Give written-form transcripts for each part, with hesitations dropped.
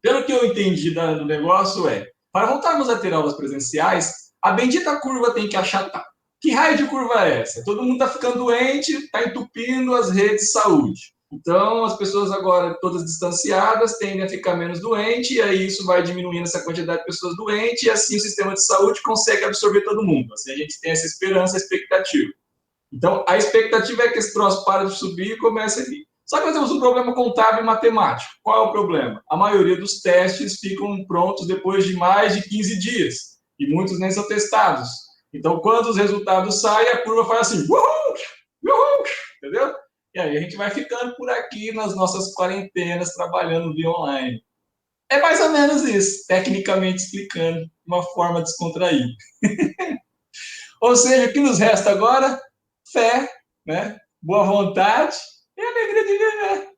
Pelo que eu entendi do negócio para voltarmos a ter aulas presenciais, a bendita curva tem que achatar. Que raio de curva é essa? Todo mundo está ficando doente, está entupindo as redes de saúde. Então, as pessoas agora, todas distanciadas, tendem a ficar menos doentes, e aí isso vai diminuindo essa quantidade de pessoas doentes, e assim o sistema de saúde consegue absorver todo mundo. Assim, a gente tem essa esperança, essa expectativa. Então, a expectativa é que esse troço para de subir e comece a vir. Só que nós temos um problema contábil e matemático. Qual é o problema? A maioria dos testes ficam prontos depois de mais de 15 dias, e muitos nem são testados. Então, quando os resultados saem, a curva faz assim, uhul, uhul, entendeu? E aí a gente vai ficando por aqui nas nossas quarentenas, trabalhando via online. É mais ou menos isso, tecnicamente explicando, de uma forma descontraída. Ou seja, o que nos resta agora? Fé, né? Boa vontade e alegria de viver.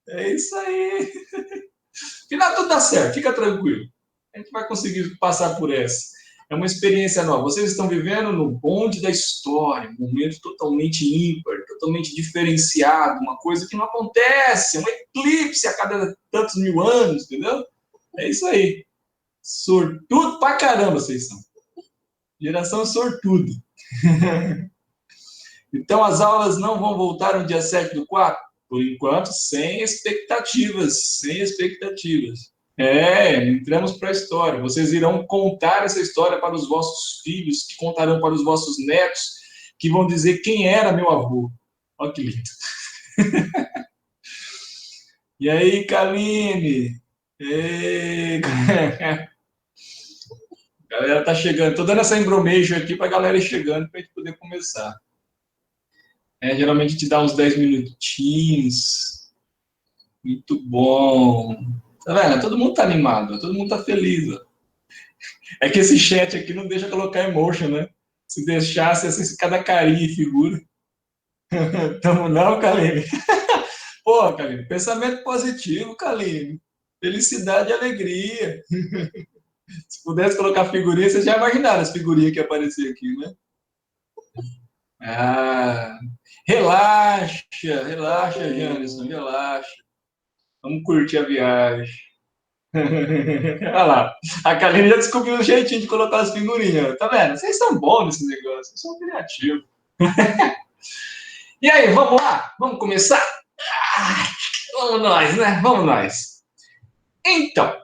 É isso aí. Final tudo dá certo, fica tranquilo. A gente vai conseguir passar por essa. É uma experiência nova. Vocês estão vivendo no bonde da história, um momento totalmente ímpar, totalmente diferenciado, uma coisa que não acontece, um eclipse a cada tantos mil anos, entendeu? É isso aí. Sortudo pra caramba vocês são. Geração sortuda. Então, as aulas não vão voltar no dia 7/4? Por enquanto, sem expectativas, sem expectativas. Entramos para a história. Vocês irão contar essa história para os vossos filhos, que contarão para os vossos netos, que vão dizer quem era meu avô. Olha que lindo. E aí, Kaline? Ei, a galera tá chegando. Tô dando essa embromation aqui para a galera ir chegando para a gente poder começar. Geralmente te dá uns 10 minutinhos. Muito bom. Tá vendo? Todo mundo tá animado, todo mundo tá feliz. Ó. É que esse chat aqui não deixa colocar emotion, né? Se deixasse, assim, cada carinha e figura. Tamo não, Kaline? Pô, Kaline, pensamento positivo, Kaline. Felicidade e alegria. Se pudesse colocar figurinha, vocês já imaginaram as figurinhas que iam aparecer aqui, né? Ah, relaxa, relaxa, Janison, relaxa. Vamos curtir a viagem. Olha lá, a Kaline já descobriu um jeitinho de colocar as figurinhas. Tá vendo? Vocês são bons nesse negócio, vocês são criativos. E aí, vamos lá? Vamos começar? Vamos nós, né? Vamos nós. Então,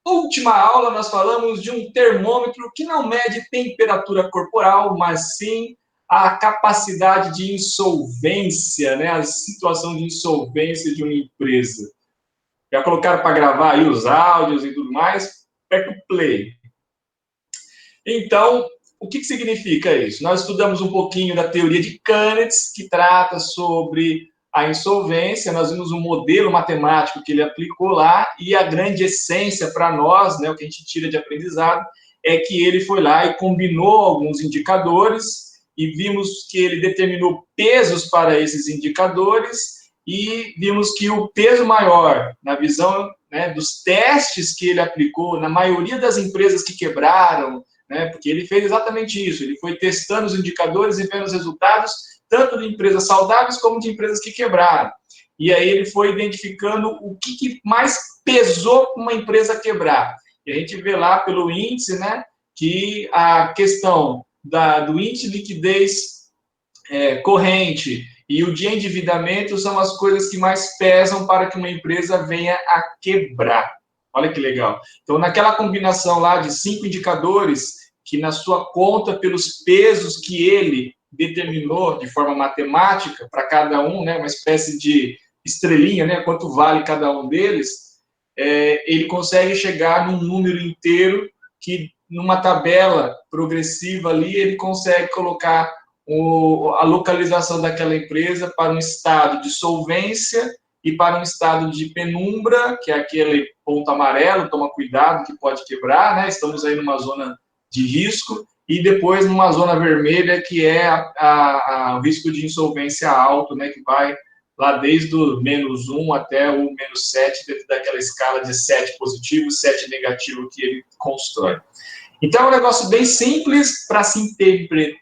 última aula nós falamos de um termômetro que não mede temperatura corporal, mas sim a capacidade de insolvência, né? A situação de insolvência de uma empresa. Já colocaram para gravar aí os áudios e tudo mais? Aperta o play. Então, o que significa isso? Nós estudamos um pouquinho da teoria de Canetz, que trata sobre a insolvência, nós vimos um modelo matemático que ele aplicou lá, e a grande essência para nós, né, o que a gente tira de aprendizado, é que ele foi lá e combinou alguns indicadores, e vimos que ele determinou pesos para esses indicadores, e vimos que o peso maior, na visão, né, dos testes que ele aplicou, na maioria das empresas que quebraram, né, porque ele fez exatamente isso, ele foi testando os indicadores e vendo os resultados, tanto de empresas saudáveis como de empresas que quebraram. E aí ele foi identificando o que mais pesou para uma empresa quebrar. E a gente vê lá pelo índice, né, que a questão do índice de liquidez corrente e o de endividamento são as coisas que mais pesam para que uma empresa venha a quebrar. Olha que legal. Então, naquela combinação lá de 5 indicadores, que na sua conta, pelos pesos que ele determinou de forma matemática para cada um, né, uma espécie de estrelinha, né, quanto vale cada um deles, ele consegue chegar num número inteiro que, numa tabela progressiva ali, ele consegue colocar a localização daquela empresa para um estado de solvência e para um estado de penumbra, que é aquele ponto amarelo, toma cuidado que pode quebrar, né? Estamos aí numa zona de risco, e depois numa zona vermelha, que é o risco de insolvência alto, né? Que vai lá desde o -1 até o -7, dentro daquela escala de 7 positivo, 7 negativo que ele constrói. Então, é um negócio bem simples para se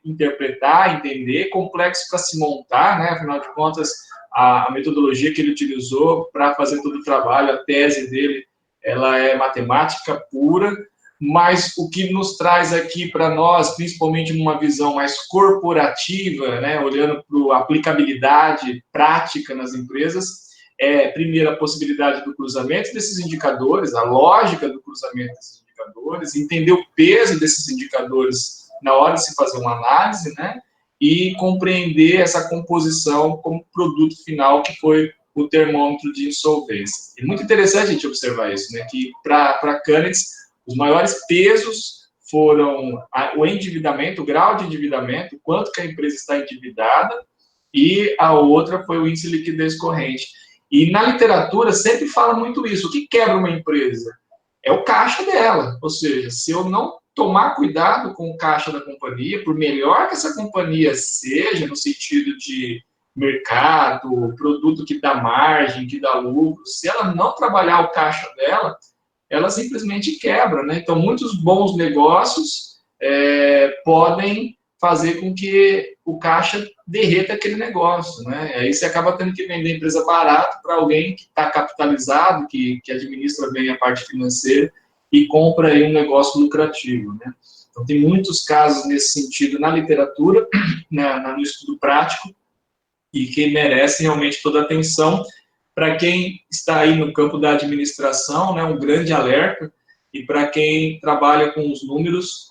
interpretar, entender, complexo para se montar, né? Afinal de contas, a metodologia que ele utilizou para fazer todo o trabalho, a tese dele, ela é matemática pura, mas o que nos traz aqui para nós, principalmente numa visão mais corporativa, né, olhando para a aplicabilidade prática nas empresas, primeiro, a possibilidade do cruzamento desses indicadores, a lógica do cruzamento desses indicadores, entender o peso desses indicadores na hora de se fazer uma análise, né, e compreender essa composição como produto final, que foi o termômetro de insolvência. É muito interessante a gente observar isso, né, que para Canitz, os maiores pesos foram o endividamento, o grau de endividamento, quanto que a empresa está endividada, e a outra foi o índice de liquidez corrente. E na literatura sempre fala muito isso. O que quebra uma empresa? É o caixa dela. Ou seja, se eu não tomar cuidado com o caixa da companhia, por melhor que essa companhia seja, no sentido de mercado, produto que dá margem, que dá lucro, se ela não trabalhar o caixa dela, ela simplesmente quebra, né? Então, muitos bons negócios podem fazer com que o caixa derreta aquele negócio, né? Aí você acaba tendo que vender a empresa barato para alguém que está capitalizado, que administra bem a parte financeira e compra aí um negócio lucrativo, né? Então, tem muitos casos nesse sentido na literatura, no estudo prático, e que merecem realmente toda a atenção. Para quem está aí no campo da administração, né, um grande alerta, e para quem trabalha com os números,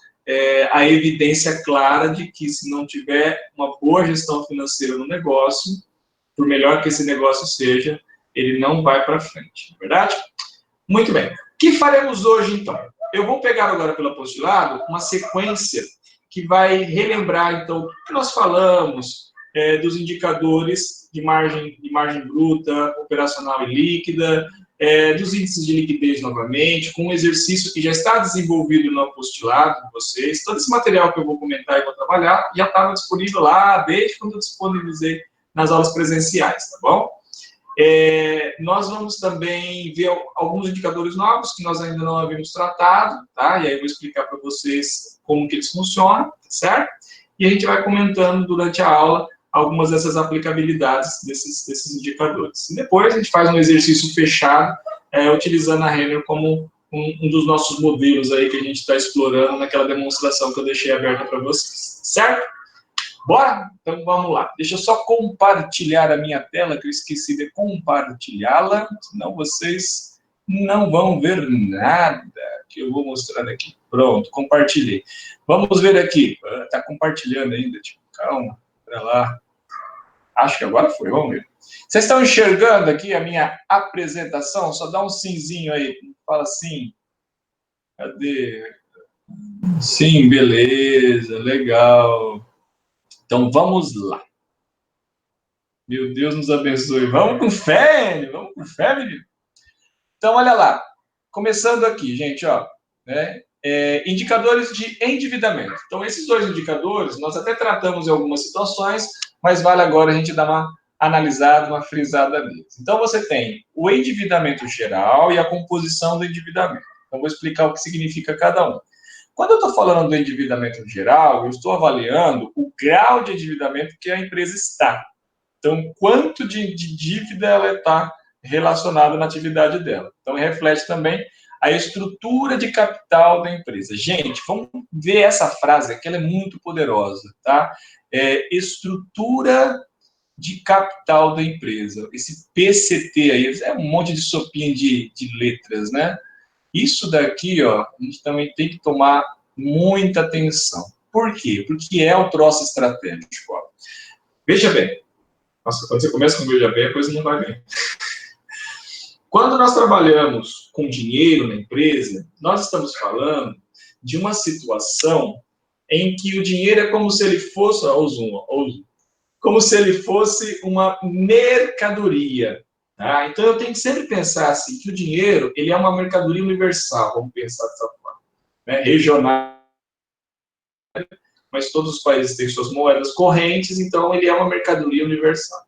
a evidência clara de que se não tiver uma boa gestão financeira no negócio, por melhor que esse negócio seja, ele não vai para frente, não é verdade? Muito bem. O que faremos hoje, então? Eu vou pegar agora pelo apostolado uma sequência que vai relembrar, então, o que nós falamos dos indicadores de margem bruta, operacional e líquida, dos índices de liquidez novamente, com um exercício que já está desenvolvido no apostolado de vocês. Todo esse material que eu vou comentar e vou trabalhar já estava disponível lá desde quando eu disponibilizei nas aulas presenciais, tá bom? Nós vamos também ver alguns indicadores novos que nós ainda não havíamos tratado, tá? E aí eu vou explicar para vocês como que eles funcionam, tá certo? E a gente vai comentando durante a aula algumas dessas aplicabilidades desses indicadores. E depois a gente faz um exercício fechado, utilizando a Renner como um dos nossos modelos aí que a gente está explorando naquela demonstração que eu deixei aberta para vocês, certo? Bora? Então vamos lá. Deixa eu só compartilhar a minha tela, que eu esqueci de compartilhá-la, senão vocês não vão ver nada que eu vou mostrar aqui. Pronto, compartilhei. Vamos ver aqui. Está compartilhando ainda, tipo, calma, para lá. Acho que agora foi, vamos ver. Vocês estão enxergando aqui a minha apresentação? Só dá um simzinho aí. Fala sim. Cadê? Sim, beleza, legal. Então, vamos lá. Meu Deus nos abençoe. Vamos com fé, menino. Então, olha lá. Começando aqui, gente, ó. Né? Indicadores de endividamento. Então, esses dois indicadores, nós até tratamos em algumas situações, mas vale agora a gente dar uma analisada, uma frisada neles. Então, você tem o endividamento geral e a composição do endividamento. Então, vou explicar o que significa cada um. Quando eu estou falando do endividamento geral, eu estou avaliando o grau de endividamento que a empresa está. Então, quanto de dívida ela está relacionada na atividade dela. Então, reflete também a estrutura de capital da empresa. Gente, vamos ver essa frase aqui, ela é muito poderosa, tá? Estrutura de capital da empresa. Esse PCT aí, é um monte de sopinha de letras, né? Isso daqui, ó, a gente também tem que tomar muita atenção. Por quê? Porque é o troço estratégico. Ó. Veja bem. Nossa, quando você começa com veja bem, a coisa não vai bem. Quando nós trabalhamos com dinheiro na empresa, nós estamos falando de uma situação em que o dinheiro é como se ele fosse, como se ele fosse uma mercadoria. Tá? Então, eu tenho que sempre pensar assim, que o dinheiro ele é uma mercadoria universal, vamos pensar dessa forma. Né? Regional, mas todos os países têm suas moedas correntes, então ele é uma mercadoria universal.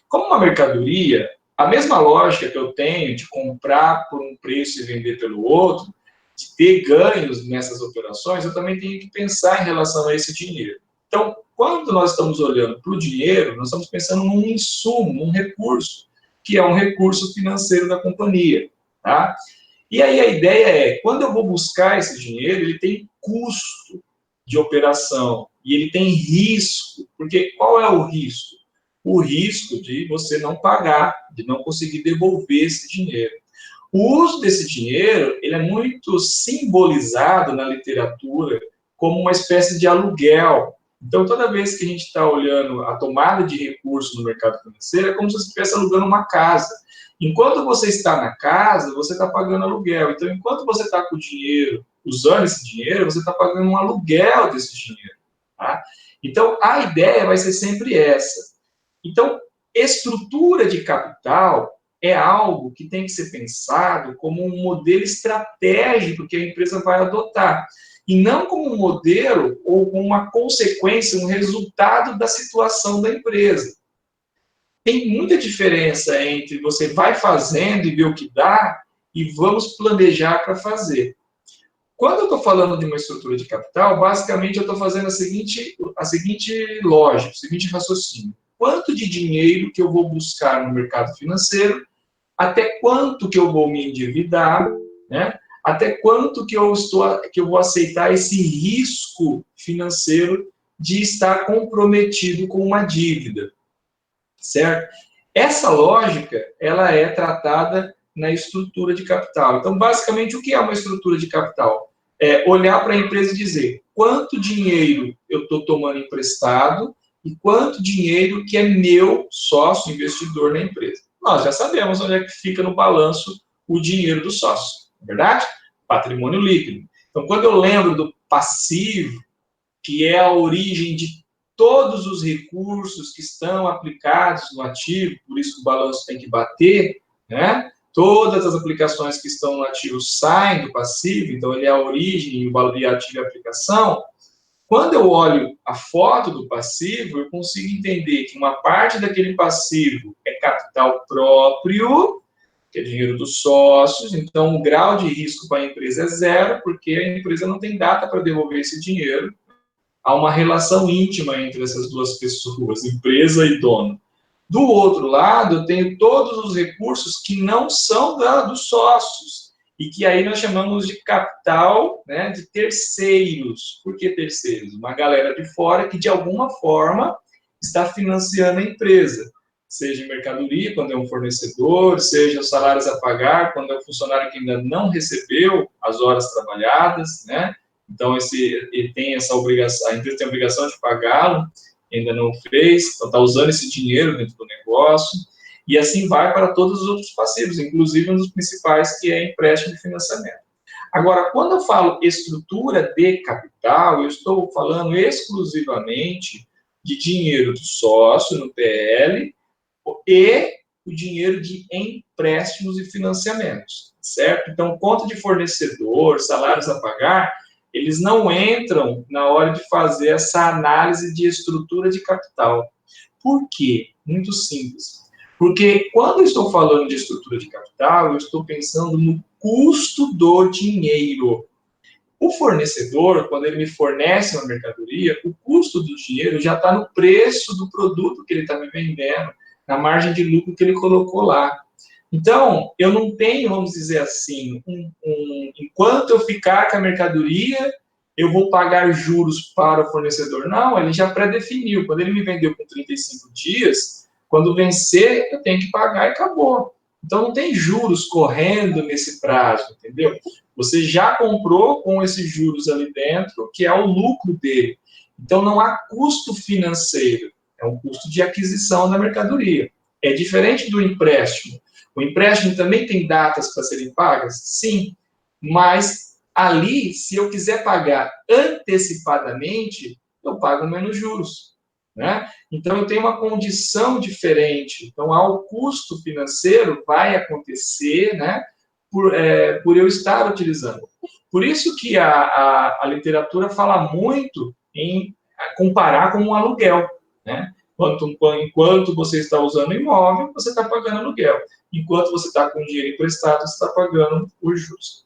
Como uma mercadoria, a mesma lógica que eu tenho de comprar por um preço e vender pelo outro, de ter ganhos nessas operações, eu também tenho que pensar em relação a esse dinheiro. Então, quando nós estamos olhando para o dinheiro, nós estamos pensando num insumo, num recurso, que é um recurso financeiro da companhia, tá? E aí a ideia é, quando eu vou buscar esse dinheiro, ele tem custo de operação e ele tem risco, porque qual é o risco? O risco de você não pagar, de não conseguir devolver esse dinheiro. O uso desse dinheiro, ele é muito simbolizado na literatura como uma espécie de aluguel. Então, toda vez que a gente está olhando a tomada de recursos no mercado financeiro, é como se você estivesse alugando uma casa. Enquanto você está na casa, você está pagando aluguel. Então, enquanto você está com o dinheiro, usando esse dinheiro, você está pagando um aluguel desse dinheiro. Tá? Então, a ideia vai ser sempre essa. Então, estrutura de capital é algo que tem que ser pensado como um modelo estratégico que a empresa vai adotar, e não como um modelo ou como uma consequência, um resultado da situação da empresa. Tem muita diferença entre você vai fazendo e vê o que dá e vamos planejar para fazer. Quando eu estou falando de uma estrutura de capital, basicamente eu estou fazendo a seguinte lógica, o seguinte raciocínio. Quanto de dinheiro que eu vou buscar no mercado financeiro, até quanto que eu vou me endividar, né? Até quanto que eu vou aceitar esse risco financeiro de estar comprometido com uma dívida, certo? Essa lógica, ela é tratada na estrutura de capital. Então, basicamente, o que é uma estrutura de capital? É olhar para a empresa e dizer quanto dinheiro eu estou tomando emprestado e quanto dinheiro que é meu sócio investidor na empresa. Nós já sabemos onde é que fica no balanço o dinheiro do sócio, não é verdade? Patrimônio líquido. Então, quando eu lembro do passivo, que é a origem de todos os recursos que estão aplicados no ativo, por isso que o balanço tem que bater, né? Todas as aplicações que estão no ativo saem do passivo, então ele é a origem e o ativo é a aplicação. Quando eu olho a foto do passivo, eu consigo entender que uma parte daquele passivo é capital próprio, que é dinheiro dos sócios, então o grau de risco para a empresa é zero, porque a empresa não tem data para devolver esse dinheiro. Há uma relação íntima entre essas duas pessoas, empresa e dono. Do outro lado, eu tenho todos os recursos que não são dos sócios, e que aí nós chamamos de capital, né, de terceiros. Por que terceiros? Uma galera de fora que, de alguma forma, está financiando a empresa. Seja mercadoria, quando é um fornecedor, seja os salários a pagar, quando é um funcionário que ainda não recebeu as horas trabalhadas, né? Então, ele tem essa obrigação, a empresa tem a obrigação de pagá-lo, ainda não fez, então está usando esse dinheiro dentro do negócio, e assim vai para todos os outros passivos, inclusive um dos principais, que é empréstimo e financiamento. Agora, quando eu falo estrutura de capital, eu estou falando exclusivamente de dinheiro do sócio no PL e o dinheiro de empréstimos e financiamentos, certo? Então, conta de fornecedor, salários a pagar, eles não entram na hora de fazer essa análise de estrutura de capital. Por quê? Muito simples. Porque quando eu estou falando de estrutura de capital, eu estou pensando no custo do dinheiro. O fornecedor, quando ele me fornece uma mercadoria, o custo do dinheiro já está no preço do produto que ele está me vendendo, na margem de lucro que ele colocou lá. Então, eu não tenho, vamos dizer assim, enquanto eu ficar com a mercadoria, eu vou pagar juros para o fornecedor. Não, ele já pré-definiu. Quando ele me vendeu com 35 dias, quando vencer, eu tenho que pagar e acabou. Então, não tem juros correndo nesse prazo, entendeu? Você já comprou com esses juros ali dentro, que é o lucro dele. Então, não há custo financeiro, é um custo de aquisição da mercadoria. É diferente do empréstimo. O empréstimo também tem datas para serem pagas? Sim, mas ali, se eu quiser pagar antecipadamente, eu pago menos juros, né? Então, eu tenho uma condição diferente. Então, o custo financeiro vai acontecer, né, por eu estar utilizando. Por isso que a literatura fala muito em comparar com um aluguel, né? Enquanto você está usando o imóvel, você está pagando aluguel. Enquanto você está com dinheiro emprestado, você está pagando os juros.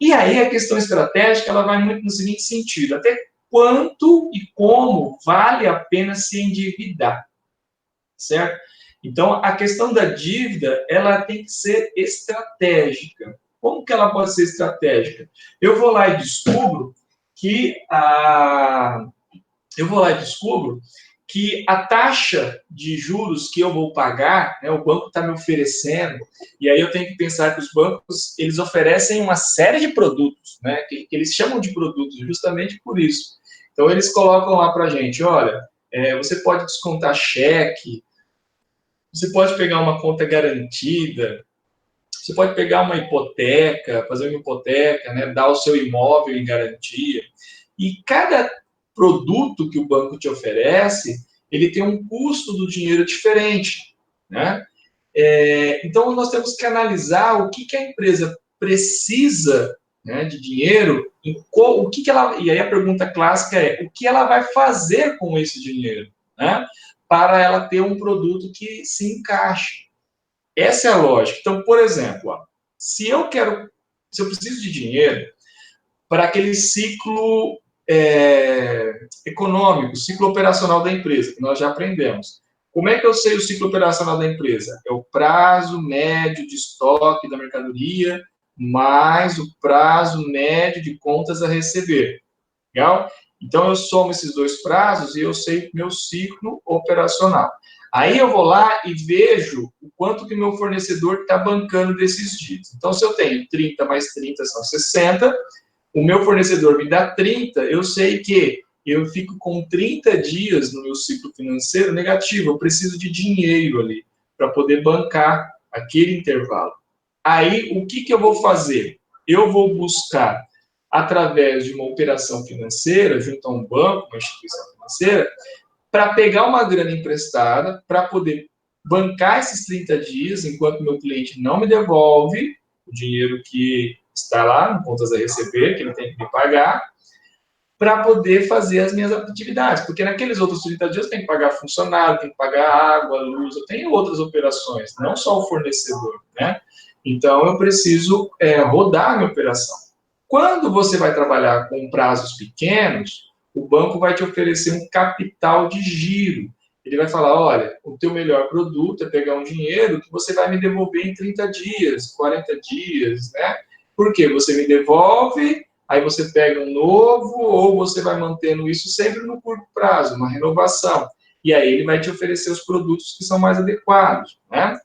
E aí a questão estratégica ela vai muito no seguinte sentido: até quanto e como vale a pena se endividar, certo? Então, a questão da dívida ela tem que ser estratégica. Como que ela pode ser estratégica? Eu vou lá e descubro que a taxa de juros que eu vou pagar, né, o banco está me oferecendo, e aí eu tenho que pensar que os bancos, eles oferecem uma série de produtos, né, que eles chamam de produtos justamente por isso. Então, eles colocam lá para a gente, olha, você pode descontar cheque, você pode pegar uma conta garantida, você pode pegar uma hipoteca, fazer uma hipoteca, né, dar o seu imóvel em garantia. E cada produto que o banco te oferece, ele tem um custo do dinheiro diferente, né? Então, nós temos que analisar o que a empresa precisa, né, de dinheiro, o que ela... E aí a pergunta clássica é, o que ela vai fazer com esse dinheiro, né? Para ela ter um produto que se encaixe. Essa é a lógica. Então, por exemplo, ó, se eu preciso de dinheiro para aquele ciclo econômico, ciclo operacional da empresa, que nós já aprendemos. Como é que eu sei o ciclo operacional da empresa? É o prazo médio de estoque da mercadoria mais o prazo médio de contas a receber. Legal? Então, eu somo esses dois prazos e eu sei o meu ciclo operacional. Aí eu vou lá e vejo o quanto que meu fornecedor está bancando desses dias. Então, se eu tenho 30 mais 30 são 60, o meu fornecedor me dá 30, eu sei que eu fico com 30 dias no meu ciclo financeiro negativo. Eu preciso de dinheiro ali para poder bancar aquele intervalo. Aí, o que eu vou fazer? Eu vou buscar, através de uma operação financeira, junto a um banco, uma instituição financeira, para pegar uma grana emprestada, para poder bancar esses 30 dias, enquanto meu cliente não me devolve o dinheiro que está lá, no contas a receber, que ele tem que me pagar, para poder fazer as minhas atividades. Porque naqueles outros 30 dias eu tenho que pagar funcionário, tenho que pagar água, luz, eu tenho outras operações, não só o fornecedor, né? Então, eu preciso rodar a minha operação. Quando você vai trabalhar com prazos pequenos, o banco vai te oferecer um capital de giro. Ele vai falar, olha, o teu melhor produto é pegar um dinheiro que você vai me devolver em 30 dias, 40 dias, né? Por quê? Você me devolve, aí você pega um novo, ou você vai mantendo isso sempre no curto prazo, uma renovação. E aí ele vai te oferecer os produtos que são mais adequados, né?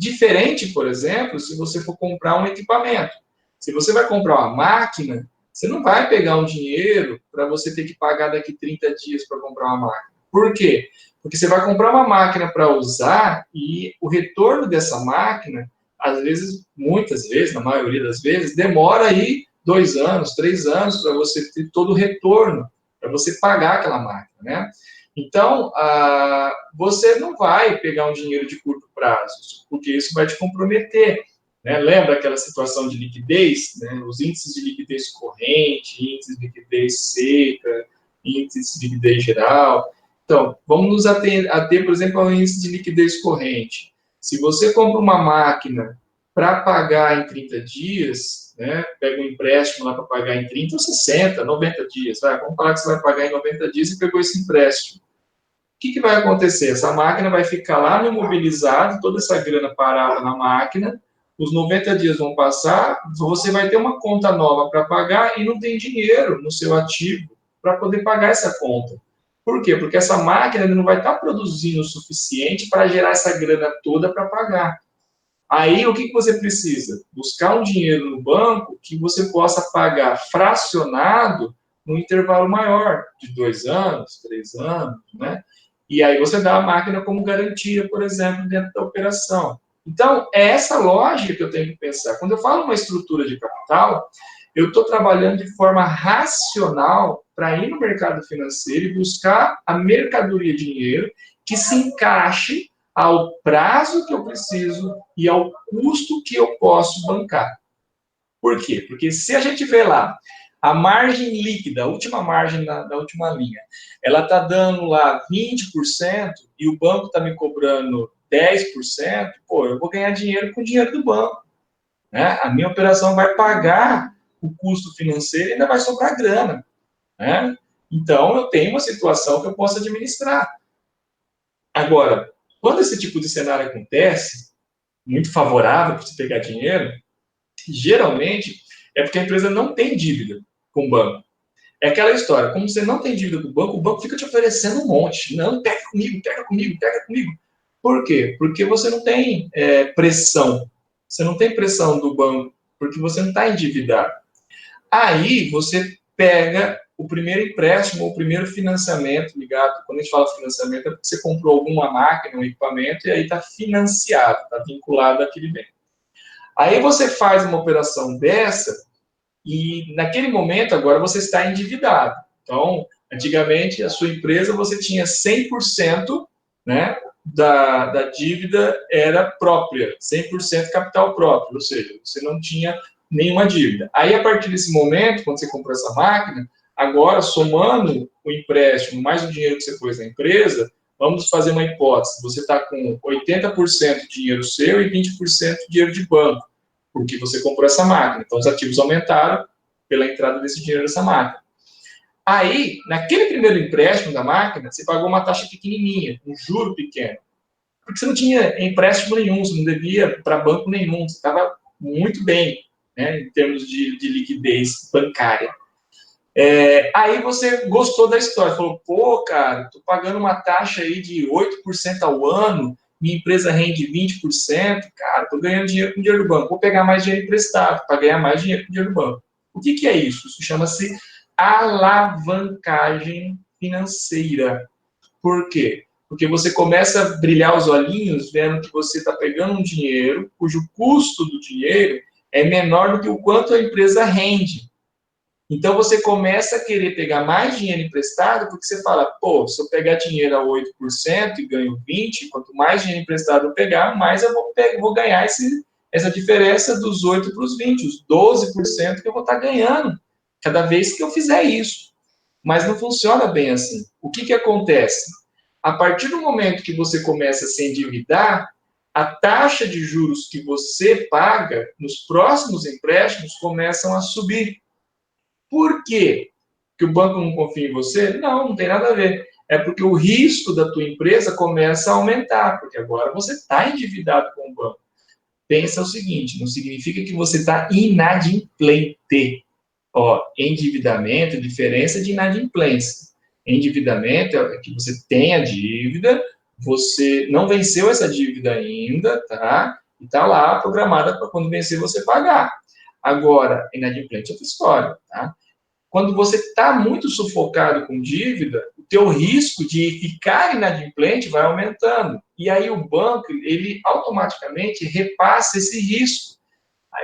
Diferente, por exemplo, se você for comprar um equipamento. Se você vai comprar uma máquina, você não vai pegar um dinheiro para você ter que pagar daqui 30 dias para comprar uma máquina. Por quê? Porque você vai comprar uma máquina para usar e o retorno dessa máquina, às vezes, muitas vezes, na maioria das vezes, demora aí 2 anos, 3 anos para você ter todo o retorno, para você pagar aquela máquina, né? Então, você não vai pegar um dinheiro de curto prazo, porque isso vai te comprometer. Né? Lembra aquela situação de liquidez? Né? Os índices de liquidez corrente, índices de liquidez seca, índices de liquidez geral. Então, vamos nos ater, por exemplo, ao índice de liquidez corrente. Se você compra uma máquina para pagar em 30 dias, né, pega um empréstimo lá para pagar em 30 ou 60, 90 dias, vamos falar que você vai pagar em 90 dias e pegou esse empréstimo. O que vai acontecer? Essa máquina vai ficar lá no imobilizado, toda essa grana parada na máquina, os 90 dias vão passar, você vai ter uma conta nova para pagar e não tem dinheiro no seu ativo para poder pagar essa conta. Por quê? Porque essa máquina não vai estar produzindo o suficiente para gerar essa grana toda para pagar. Aí, o que você precisa? Buscar um dinheiro no banco que você possa pagar fracionado num intervalo maior, de 2 anos, 3 anos, né? E aí você dá a máquina como garantia, por exemplo, dentro da operação. Então, é essa lógica que eu tenho que pensar. Quando eu falo uma estrutura de capital, eu estou trabalhando de forma racional para ir no mercado financeiro e buscar a mercadoria dinheiro que se encaixe ao prazo que eu preciso e ao custo que eu posso bancar. Por quê? Porque se a gente vê lá, a margem líquida, a última margem da última linha, ela está dando lá 20% e o banco está me cobrando 10%, pô, eu vou ganhar dinheiro com o dinheiro do banco. Né? A minha operação vai pagar o custo financeiro e ainda vai sobrar grana. Né? Então, eu tenho uma situação que eu posso administrar. Agora, quando esse tipo de cenário acontece, muito favorável para você pegar dinheiro, Geralmente, é porque a empresa não tem dívida com o banco. É aquela história, como você não tem dívida com o banco fica te oferecendo um monte. Não, pega comigo, pega comigo, pega comigo. Por quê? Porque você não tem pressão. Você não tem pressão do banco, porque você não está endividado. Aí você pega o primeiro empréstimo, o primeiro financiamento ligado. Quando a gente fala financiamento, é porque você comprou alguma máquina, um equipamento, e aí está financiado, está vinculado àquele bem. Aí você faz uma operação dessa, e naquele momento agora você está endividado. Então, antigamente, a sua empresa você tinha 100%, né, da dívida era própria, 100% capital próprio, ou seja, você não tinha nenhuma dívida. Aí, a partir desse momento, quando você comprou essa máquina, agora, somando o empréstimo mais o dinheiro que você pôs na empresa, vamos fazer uma hipótese, você está com 80% dinheiro seu e 20% dinheiro de banco, porque você comprou essa máquina. Então, os ativos aumentaram pela entrada desse dinheiro nessa máquina. Aí, naquele primeiro empréstimo da máquina, você pagou uma taxa pequenininha, um juro pequeno, porque você não tinha empréstimo nenhum, você não devia para banco nenhum, você estava muito bem, né, em termos de liquidez bancária. Aí você gostou da história, falou, pô, cara, estou pagando uma taxa aí de 8% ao ano, minha empresa rende 20%, cara, estou ganhando dinheiro com dinheiro do banco, vou pegar mais dinheiro emprestado para ganhar mais dinheiro com dinheiro do banco. O que é isso? Isso chama-se alavancagem financeira. Por quê? Porque você começa a brilhar os olhinhos vendo que você está pegando um dinheiro cujo custo do dinheiro é menor do que o quanto a empresa rende. Então, você começa a querer pegar mais dinheiro emprestado, porque você fala, pô, se eu pegar dinheiro a 8% e ganho 20%, quanto mais dinheiro emprestado eu pegar, mais eu vou ganhar essa diferença dos 8 para os 20, os 12% que eu vou estar ganhando cada vez que eu fizer isso. Mas não funciona bem assim. O que acontece? A partir do momento que você começa a se endividar, a taxa de juros que você paga nos próximos empréstimos começam a subir. Por quê? Que o banco não confia em você? Não, não tem nada a ver. É porque o risco da tua empresa começa a aumentar, porque agora você está endividado com o banco. Pensa o seguinte, não significa que você está inadimplente. Ó, endividamento é diferença de inadimplência. Endividamento é que você tem a dívida, você não venceu essa dívida ainda, tá? E está lá programada para quando vencer você pagar. Agora, inadimplente é outra história, tá? Quando você está muito sufocado com dívida, o teu risco de ficar inadimplente vai aumentando. E aí o banco, ele automaticamente repassa esse risco.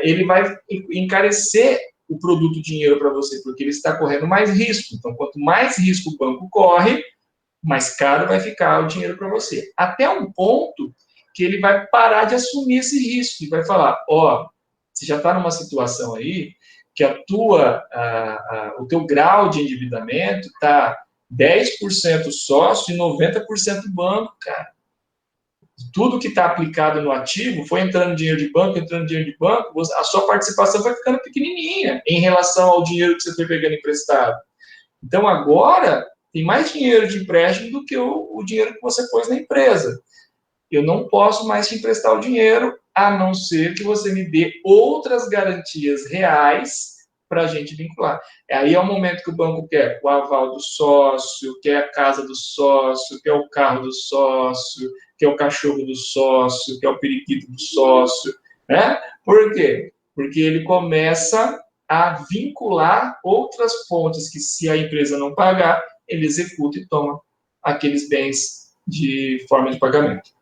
Ele vai encarecer o produto dinheiro para você, porque ele está correndo mais risco. Então, quanto mais risco o banco corre, mais caro vai ficar o dinheiro para você. Até um ponto que ele vai parar de assumir esse risco e vai falar, ó, você já está numa situação aí que o teu grau de endividamento está 10% sócio e 90% banco, cara. Tudo que está aplicado no ativo foi entrando dinheiro de banco, a sua participação vai ficando pequenininha em relação ao dinheiro que você foi pegando emprestado. Então, agora, tem mais dinheiro de empréstimo do que o dinheiro que você pôs na empresa. Eu não posso mais te emprestar o dinheiro, a não ser que você me dê outras garantias reais para a gente vincular. Aí é o momento que o banco quer o aval do sócio, quer a casa do sócio, quer o carro do sócio, quer o cachorro do sócio, quer o periquito do sócio. Né? Por quê? Porque ele começa a vincular outras pontes que, se a empresa não pagar, ele executa e toma aqueles bens de forma de pagamento.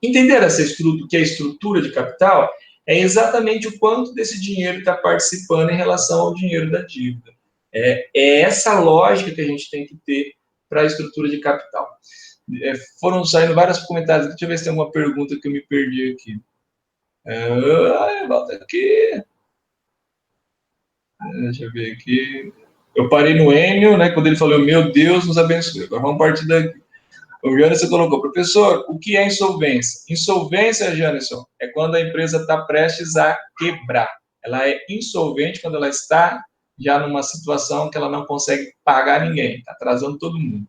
Entender essa estrutura, que é a estrutura de capital, é exatamente o quanto desse dinheiro está participando em relação ao dinheiro da dívida. É essa lógica que a gente tem que ter para a estrutura de capital. Foram saindo vários comentários. Deixa eu ver se tem uma pergunta que eu me perdi aqui. Volta aqui. Deixa eu ver aqui. Eu parei no Enio, né, quando ele falou, meu Deus, nos abençoe. Agora vamos partir daqui. O Janison colocou, professor, o que é insolvência? Insolvência, Janison, é quando a empresa está prestes a quebrar. Ela é insolvente quando ela está já numa situação que ela não consegue pagar ninguém, está atrasando todo mundo.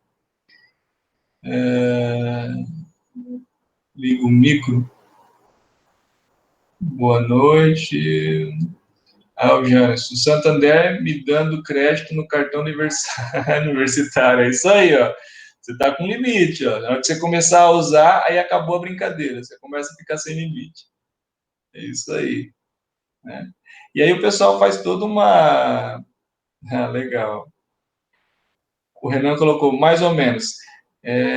Liga o micro. Boa noite. O Janes, o Santander me dando crédito no cartão universitário. É isso aí, ó. Você está com limite, ó. Na hora que você começar a usar, aí acabou a brincadeira. Você começa a ficar sem limite. É isso aí, né? E aí o pessoal faz toda uma... Ah, legal. O Renan colocou mais ou menos.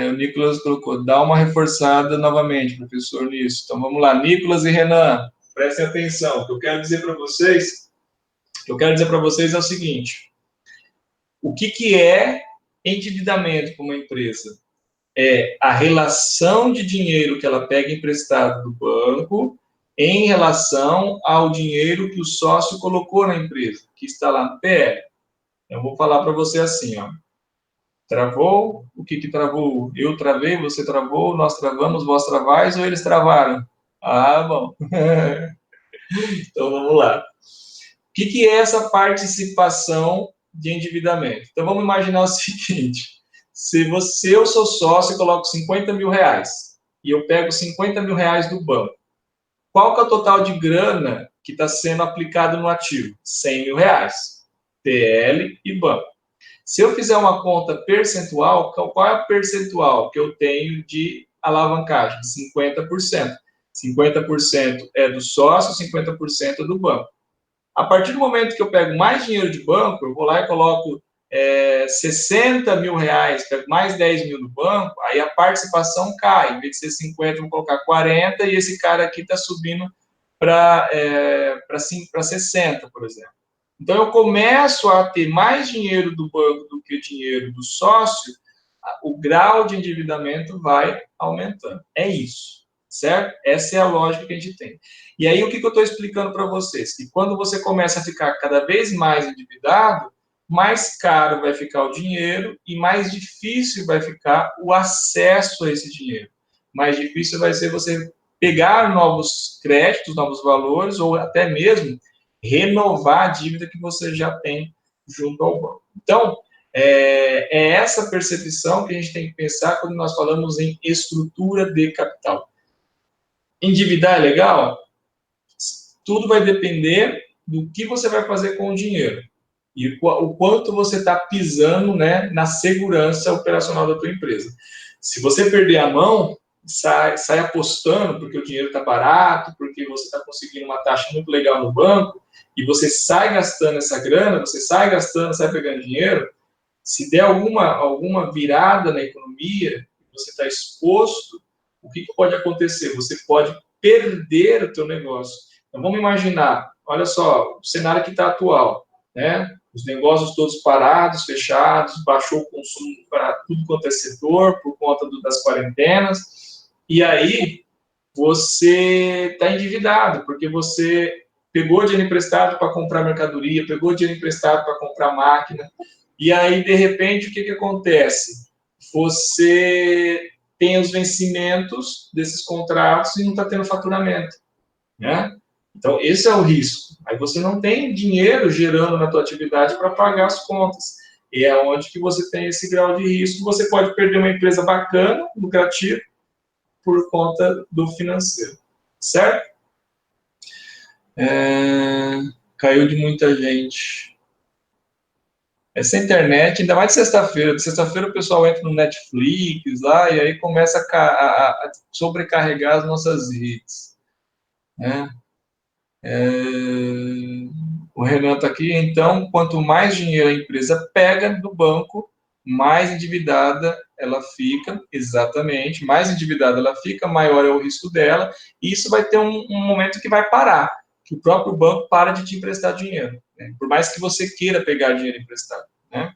O Nicolas colocou, dá uma reforçada novamente, professor, nisso. Então vamos lá, Nicolas e Renan, prestem atenção. O que eu quero dizer para vocês, é o seguinte: o que é endividamento para uma empresa? É a relação de dinheiro que ela pega emprestado do banco em relação ao dinheiro que o sócio colocou na empresa, que está lá no PL. Eu vou falar para você assim, ó. Travou? O que travou? Eu travei, você travou, nós travamos, vós travais ou eles travaram? Ah, bom. Então vamos lá. O que é essa participação de endividamento? Então vamos imaginar o seguinte: se eu sou sócio e coloco 50 mil reais e eu pego 50 mil reais do banco, qual que é o total de grana que está sendo aplicado no ativo? 100 mil reais. PL e banco. Se eu fizer uma conta percentual, qual é o percentual que eu tenho de alavancagem? 50%. 50% é do sócio, 50% é do banco. A partir do momento que eu pego mais dinheiro de banco, eu vou lá e coloco 60 mil reais, pego mais 10 mil no banco, aí a participação cai. Em vez de ser 50, eu vou colocar 40 e esse cara aqui está subindo para 60, por exemplo. Então, eu começo a ter mais dinheiro do banco do que dinheiro do sócio, o grau de endividamento vai aumentando. É isso, certo? Essa é a lógica que a gente tem. E aí, o que eu estou explicando para vocês? Que quando você começa a ficar cada vez mais endividado, mais caro vai ficar o dinheiro e mais difícil vai ficar o acesso a esse dinheiro. Mais difícil vai ser você pegar novos créditos, novos valores, ou até mesmo renovar a dívida que você já tem junto ao banco. Então, é essa percepção que a gente tem que pensar quando nós falamos em estrutura de capital. Endividar é legal? Tudo vai depender do que você vai fazer com o dinheiro e o quanto você está pisando, né, na segurança operacional da tua empresa. Se você perder a mão, sai apostando porque o dinheiro está barato, porque você está conseguindo uma taxa muito legal no banco, e você sai gastando essa grana, você sai gastando, sai pegando dinheiro, se der alguma virada na economia, você está exposto, o que pode acontecer? Você pode perder o teu negócio. Então, vamos imaginar, olha só, o cenário que está atual, né? Os negócios todos parados, fechados, baixou o consumo para tudo quanto é setor, por conta das quarentenas, e aí você está endividado, porque você pegou dinheiro emprestado para comprar mercadoria, pegou dinheiro emprestado para comprar máquina, e aí, de repente, o que acontece? Você tem os vencimentos desses contratos e não está tendo faturamento, né? Então, esse é o risco. Aí você não tem dinheiro gerando na tua atividade para pagar as contas. E é onde que você tem esse grau de risco. Você pode perder uma empresa bacana, lucrativa, por conta do financeiro. Certo? Caiu de muita gente. Essa internet, ainda mais de sexta-feira. De sexta-feira o pessoal entra no Netflix lá e aí começa a sobrecarregar as nossas redes. Né? O Renan está aqui. Então, quanto mais dinheiro a empresa pega do banco, mais endividada ela fica, exatamente, mais endividada ela fica, maior é o risco dela, e isso vai ter um momento que vai parar, que o próprio banco para de te emprestar dinheiro, né? Por mais que você queira pegar dinheiro emprestado, né?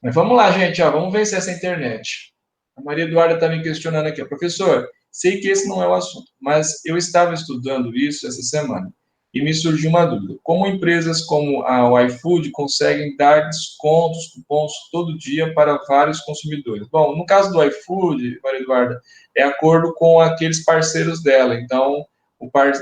Mas vamos lá, gente, ó, vamos vencer essa internet. A Maria Eduarda está me questionando aqui, ó, professor, sei que esse não é o assunto, mas eu estava estudando isso essa semana e me surgiu uma dúvida. Como empresas como a iFood conseguem dar descontos, cupons todo dia para vários consumidores? Bom, no caso do iFood, Maria Eduarda, é acordo com aqueles parceiros dela. Então,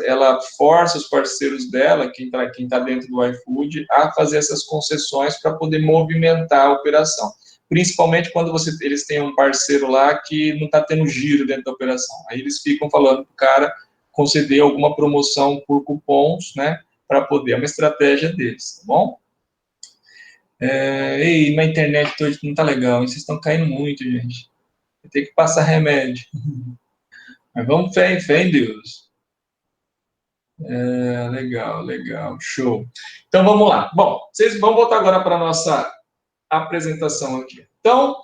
ela força os parceiros dela, quem tá dentro do iFood, a fazer essas concessões para poder movimentar a operação. Principalmente quando eles têm um parceiro lá que não está tendo giro dentro da operação. Aí eles ficam falando para o cara conceder alguma promoção por cupons, né, para poder, é uma estratégia deles, tá bom? Ei, na internet hoje não tá legal, vocês estão caindo muito, gente. Vai ter que passar remédio. Mas vamos fé em Deus. Legal, legal, show. Então vamos lá. Bom, vocês vão voltar agora para a nossa apresentação aqui. Então,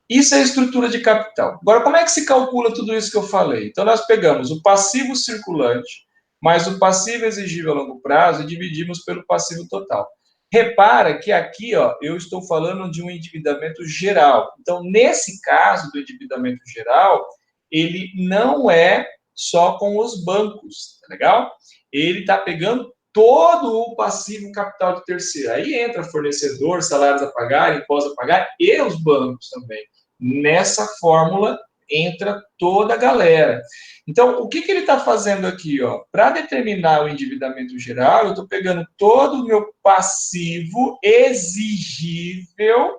isso é a estrutura de capital. Agora, como é que se calcula tudo isso que eu falei? Então, nós pegamos o passivo circulante mais o passivo exigível a longo prazo e dividimos pelo passivo total. Repara que aqui, ó, eu estou falando de um endividamento geral. Então, nesse caso do endividamento geral, ele não é só com os bancos, tá legal? Ele está pegando todo o passivo capital de terceiro. Aí entra fornecedor, salários a pagar, impostos a pagar e os bancos também. Nessa fórmula entra toda a galera. Então, o que ele está fazendo aqui? Para determinar o endividamento geral, eu estou pegando todo o meu passivo exigível,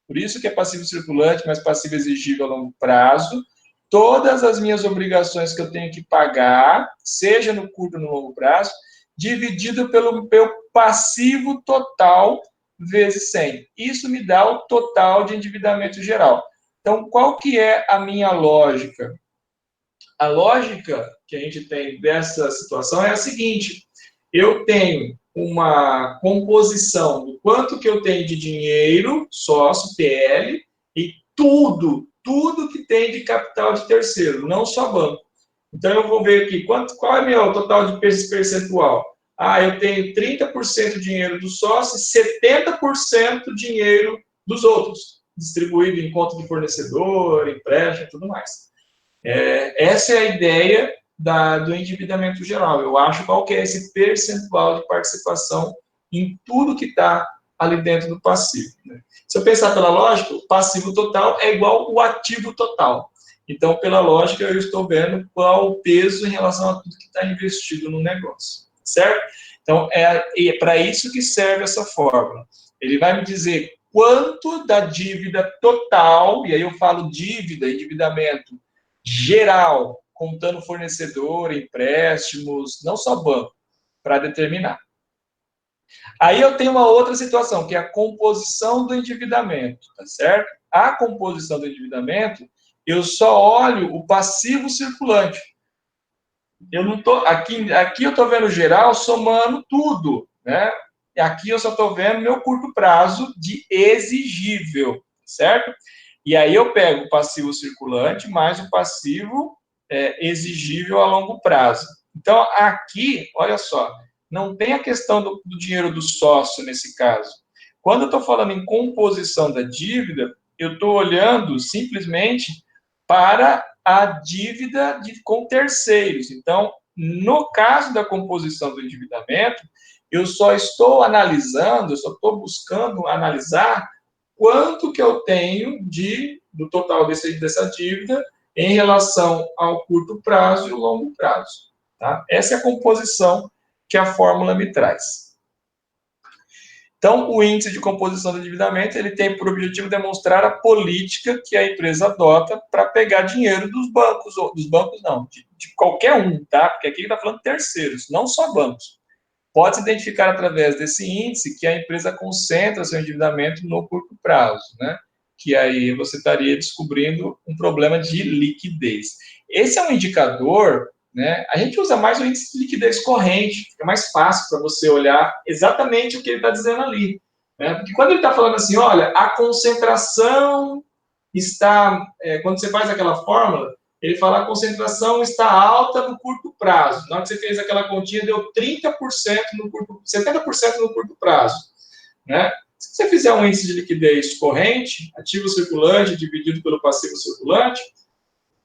por isso que é passivo circulante, mas passivo exigível a longo prazo, todas as minhas obrigações que eu tenho que pagar, seja no curto ou no longo prazo, dividido pelo meu passivo total vezes 100. Isso me dá o total de endividamento geral. Então, qual que é a minha lógica? A lógica que a gente tem dessa situação é a seguinte: eu tenho uma composição do quanto que eu tenho de dinheiro, sócio, PL, e tudo que tem de capital de terceiro, não só banco. Então, eu vou ver aqui, qual é o meu total de percentual? Eu tenho 30% dinheiro do sócio e 70% dinheiro dos outros, distribuído em conta de fornecedor, empréstimo e tudo mais. Essa é a ideia do endividamento geral. Eu acho qual que é esse percentual de participação em tudo que está ali dentro do passivo. Né? Se eu pensar pela lógica, o passivo total é igual ao ativo total. Então, pela lógica, eu estou vendo qual o peso em relação a tudo que está investido no negócio, certo? Então, é para isso que serve essa fórmula. Ele vai me dizer quanto da dívida total, e aí eu falo dívida, endividamento geral, contando fornecedor, empréstimos, não só banco, para determinar. Aí eu tenho uma outra situação, que é a composição do endividamento, tá certo? A composição do endividamento, eu só olho o passivo circulante. Eu não tô aqui eu estou vendo geral somando tudo, né? E aqui eu só estou vendo meu curto prazo de exigível, certo? E aí eu pego o passivo circulante mais o passivo exigível a longo prazo. Então aqui, olha só, não tem a questão do dinheiro do sócio nesse caso. Quando eu estou falando em composição da dívida, eu estou olhando simplesmente para a dívida com terceiros. Então, no caso da composição do endividamento, eu só estou analisando, eu só estou buscando analisar quanto que eu tenho do total dessa dívida em relação ao curto prazo e o longo prazo. Tá? Essa é a composição que a fórmula me traz. Então, o índice de composição do endividamento, ele tem por objetivo demonstrar a política que a empresa adota para pegar dinheiro dos bancos, ou dos bancos não, de qualquer um, tá? Porque aqui está falando de terceiros, não só bancos. Pode-se identificar através desse índice que a empresa concentra seu endividamento no curto prazo, né? Que aí você estaria descobrindo um problema de liquidez. Esse é um indicador, né? A gente usa mais o índice de liquidez corrente, fica mais fácil para você olhar exatamente o que ele está dizendo ali. Né? Porque quando ele está falando assim, olha, a concentração está... quando você faz aquela fórmula, ele fala a concentração está alta no curto prazo. Na hora que você fez aquela continha, deu 30% no curto, 70% no curto prazo. Né? Se você fizer um índice de liquidez corrente, ativo circulante dividido pelo passivo circulante,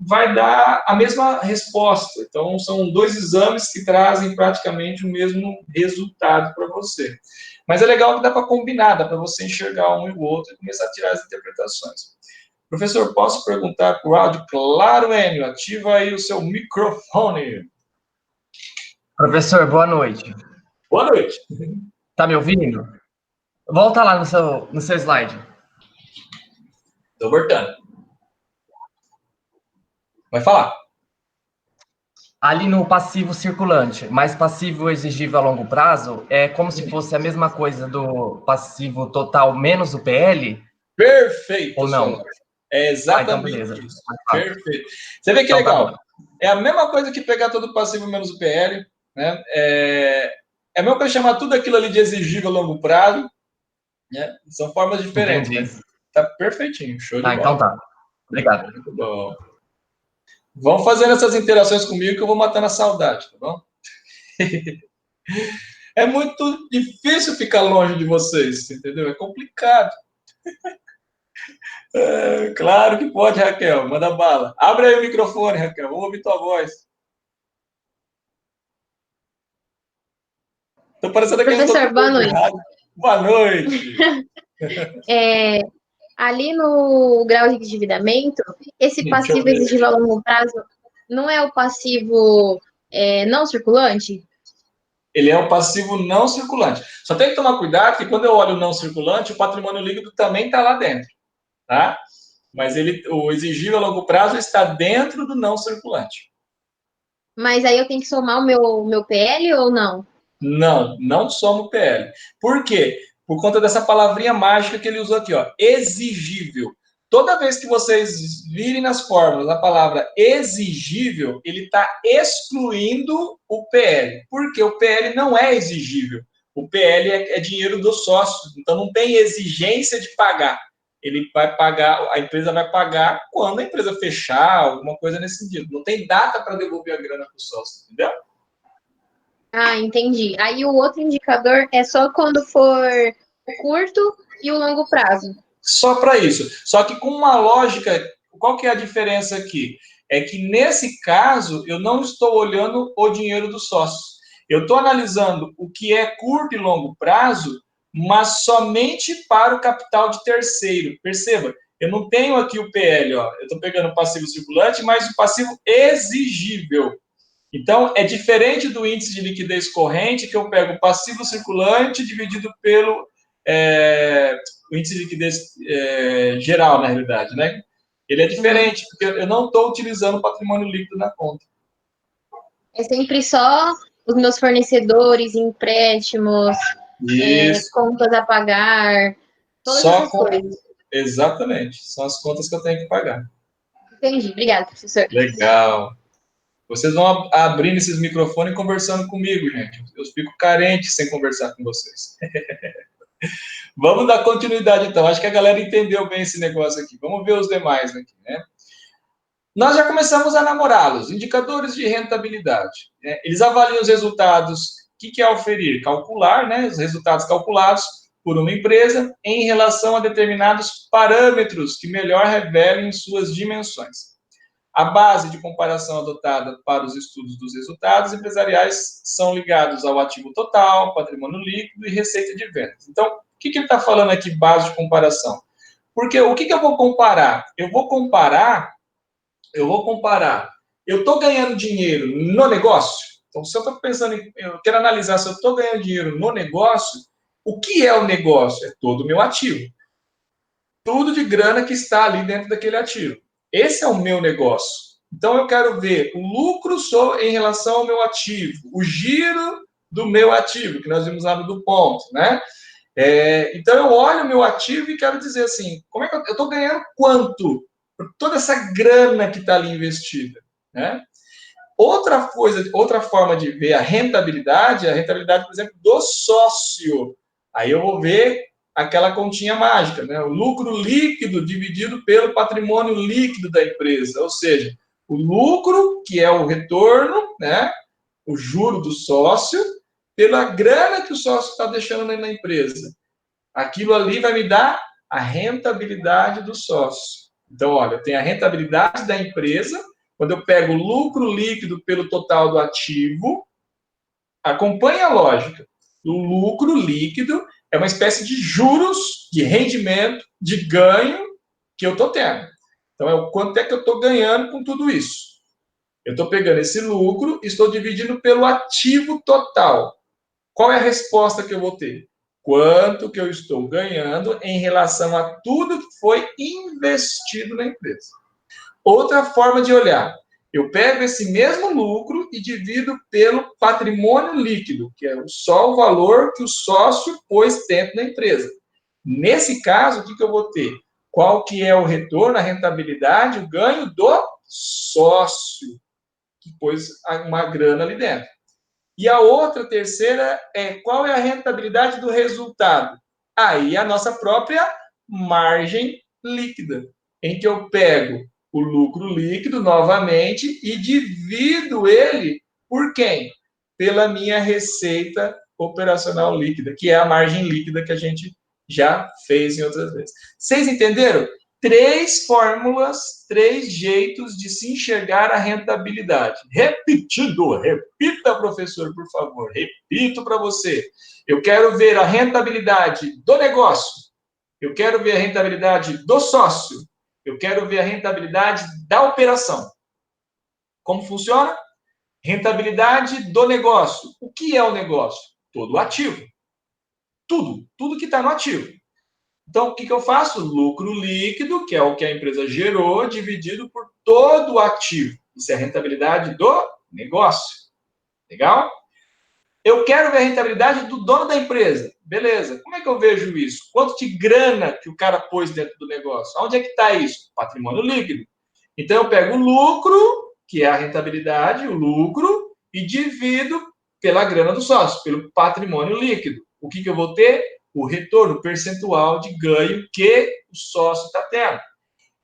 vai dar a mesma resposta. Então, são dois exames que trazem praticamente o mesmo resultado para você. Mas é legal que dá para combinar, dá para você enxergar um e o outro e começar a tirar as interpretações. Professor, posso perguntar por áudio? Claro, Enio, ativa aí o seu microfone. Professor, boa noite. Boa noite. Tá me ouvindo? Volta lá no seu slide. Estou voltando. Vai falar. Ali no passivo circulante, mas passivo exigível a longo prazo, é como se fosse a mesma coisa do passivo total menos o PL, Perfeito, ou sua não? lógica. É Ah, então exatamente beleza. isso. Mais fácil. Perfeito. Você vê que Então tá legal. bom. É a mesma coisa que pegar todo o passivo menos o PL, né? É a mesma coisa chamar tudo aquilo ali de exigível a longo prazo, né? São formas diferentes, Entendi. mas tá perfeitinho. Show de Ah, então bola. tá. Obrigado. Muito bom. Vão fazendo essas interações comigo que eu vou matando a saudade, tá bom? É muito difícil ficar longe de vocês, entendeu? É complicado. Claro que pode, Raquel. Manda bala. Abre aí o microfone, Raquel. Vou ouvir tua voz. Tô parecendo aquele Professor, boa locutor de noite. rádio. Boa noite. É, ali no grau de endividamento, esse Deixa eu passivo ver. exigível a longo prazo não é o passivo não circulante? Ele é o passivo não circulante. Só tem que tomar cuidado que quando eu olho o não circulante, o patrimônio líquido também está lá dentro, tá? Mas o exigível a longo prazo está dentro do não circulante. Mas aí eu tenho que somar o meu PL ou não? Não, não soma o PL. Por quê? Por conta dessa palavrinha mágica que ele usou aqui, ó, exigível. Toda vez que vocês virem nas fórmulas a palavra exigível, ele está excluindo o PL. Porque o PL não é exigível. O PL é dinheiro do sócio, então não tem exigência de pagar. Ele vai pagar, a empresa vai pagar quando a empresa fechar, alguma coisa nesse sentido. Não tem data para devolver a grana para o sócio, entendeu? Ah, entendi. Aí o outro indicador é só quando for o curto e o longo prazo. Só para isso. Só que com uma lógica, qual que é a diferença aqui? É que nesse caso eu não estou olhando o dinheiro dos sócios. Eu estou analisando o que é curto e longo prazo, mas somente para o capital de terceiro. Perceba, eu não tenho aqui o PL, ó. Eu estou pegando o passivo circulante, mas o passivo exigível. Então, é diferente do índice de liquidez corrente, que eu pego o passivo circulante dividido pelo o índice de liquidez geral, na realidade, né? Ele é diferente, porque eu não estou utilizando o patrimônio líquido na conta. É sempre só os meus fornecedores, empréstimos, Isso. contas a pagar, todas Só essas com... coisas. Exatamente. São as contas que eu tenho que pagar. Entendi. Obrigada, professor. Legal. Vocês vão abrindo esses microfones e conversando comigo, gente. Eu fico carente sem conversar com vocês. Vamos dar continuidade, então. Acho que a galera entendeu bem esse negócio aqui. Vamos ver os demais aqui, né? Nós já começamos a namorá-los. Indicadores de rentabilidade. Né? Eles avaliam os resultados. O que é oferir? Calcular, né? Os resultados calculados por uma empresa em relação a determinados parâmetros que melhor revelem suas dimensões. A base de comparação adotada para os estudos dos resultados empresariais são ligados ao ativo total, patrimônio líquido e receita de vendas. Então, o que ele está falando aqui, base de comparação? Porque o que eu vou comparar? Eu estou ganhando dinheiro no negócio? Então, se eu estou pensando, eu quero analisar se eu estou ganhando dinheiro no negócio, o que é o negócio? É todo o meu ativo. Tudo de grana que está ali dentro daquele ativo. Esse é o meu negócio. Então, eu quero ver o lucro em relação ao meu ativo, o giro do meu ativo, que nós vimos lá no do ponto, né? Então, eu olho o meu ativo e quero dizer assim, como é que eu estou ganhando quanto por toda essa grana que está ali investida, né? Outra forma de ver a rentabilidade, por exemplo, do sócio. Aí eu vou ver aquela continha mágica, né? O lucro líquido dividido pelo patrimônio líquido da empresa, ou seja, o lucro, que é o retorno, né? O juro do sócio, pela grana que o sócio está deixando na empresa. Aquilo ali vai me dar a rentabilidade do sócio. Então, olha, eu tenho a rentabilidade da empresa, quando eu pego o lucro líquido pelo total do ativo, acompanha a lógica. O lucro líquido é uma espécie de juros, de rendimento, de ganho que eu estou tendo. Então, é o quanto é que eu estou ganhando com tudo isso. Eu estou pegando esse lucro e estou dividindo pelo ativo total. Qual é a resposta que eu vou ter? Quanto que eu estou ganhando em relação a tudo que foi investido na empresa. Outra forma de olhar, Eu pego esse mesmo lucro e divido pelo patrimônio líquido, que é só o valor que o sócio pôs dentro da empresa. Nesse caso, o que eu vou ter? Qual que é o retorno, a rentabilidade, o ganho do sócio, que pôs uma grana ali dentro. E a outra, terceira, é qual é a rentabilidade do resultado? Aí a nossa própria margem líquida, em que eu pego o lucro líquido novamente e divido ele por quem? Pela minha receita operacional líquida, que é a margem líquida que a gente já fez em outras vezes. Vocês entenderam? 3 fórmulas, 3 jeitos de se enxergar a rentabilidade. Repetindo, repita, professor, por favor. Repito para você. Eu quero ver a rentabilidade do negócio. Eu quero ver a rentabilidade do sócio. Eu quero ver a rentabilidade da operação. Como funciona? Rentabilidade do negócio. O que é o negócio? Todo ativo. Tudo que está no ativo. Então, o que eu faço? Lucro líquido, que é o que a empresa gerou, dividido por todo o ativo. Isso é a rentabilidade do negócio. Legal? Eu quero ver a rentabilidade do dono da empresa. Beleza. Como é que eu vejo isso? Quanto de grana que o cara pôs dentro do negócio? Onde é que está isso? Patrimônio líquido. Então, eu pego o lucro, que é a rentabilidade, o lucro, e divido pela grana do sócio, pelo patrimônio líquido. O que eu vou ter? O retorno, o percentual de ganho que o sócio está tendo.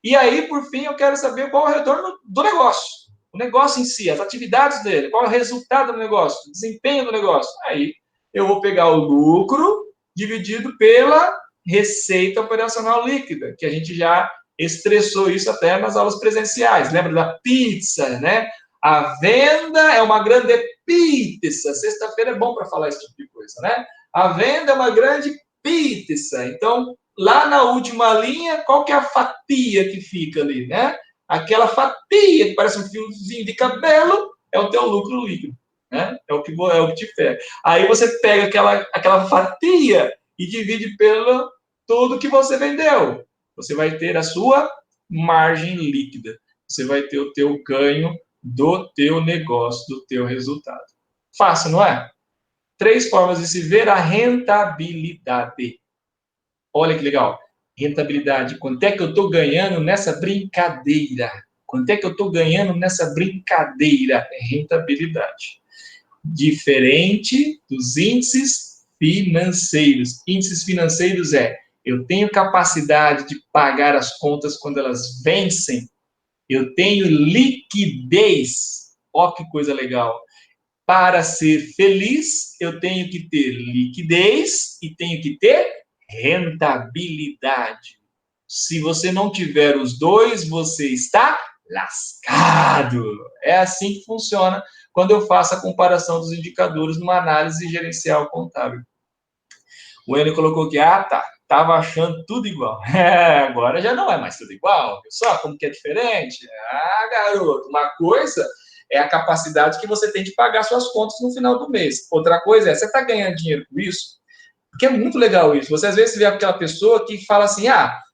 E aí, por fim, eu quero saber qual é o retorno do negócio. O negócio em si, as atividades dele, qual é o resultado do negócio, o desempenho do negócio. Aí, eu vou pegar o lucro dividido pela receita operacional líquida, que a gente já estressou isso até nas aulas presenciais. Lembra da pizza, né? A venda é uma grande pizza. Sexta-feira é bom para falar esse tipo de coisa, né? A venda é uma grande pizza. Então, lá na última linha, qual que é a fatia que fica ali, né? Aquela fatia que parece um fiozinho de cabelo é o teu lucro líquido, né? É o que te pega. Aí você pega aquela fatia e divide pelo tudo que você vendeu. Você vai ter a sua margem líquida. Você vai ter o teu ganho do teu negócio, do teu resultado. Fácil, não é? 3 formas de se ver a rentabilidade. Olha que legal. Rentabilidade. Quanto é que eu estou ganhando nessa brincadeira? Quanto é que eu estou ganhando nessa brincadeira? É rentabilidade. Diferente dos índices financeiros. Índices financeiros eu tenho capacidade de pagar as contas quando elas vencem. Eu tenho liquidez. Ó, que coisa legal. Para ser feliz, eu tenho que ter liquidez e tenho que ter rentabilidade. Se você não tiver os dois, você está lascado. É assim que funciona quando eu faço a comparação dos indicadores numa análise gerencial contábil. O Enio colocou que, estava achando tudo igual. Agora já não é mais tudo igual. Viu só como que é diferente? Garoto, uma coisa é a capacidade que você tem de pagar suas contas no final do mês. Outra coisa você está ganhando dinheiro com isso? Porque é muito legal isso. Você às vezes vê aquela pessoa que fala assim,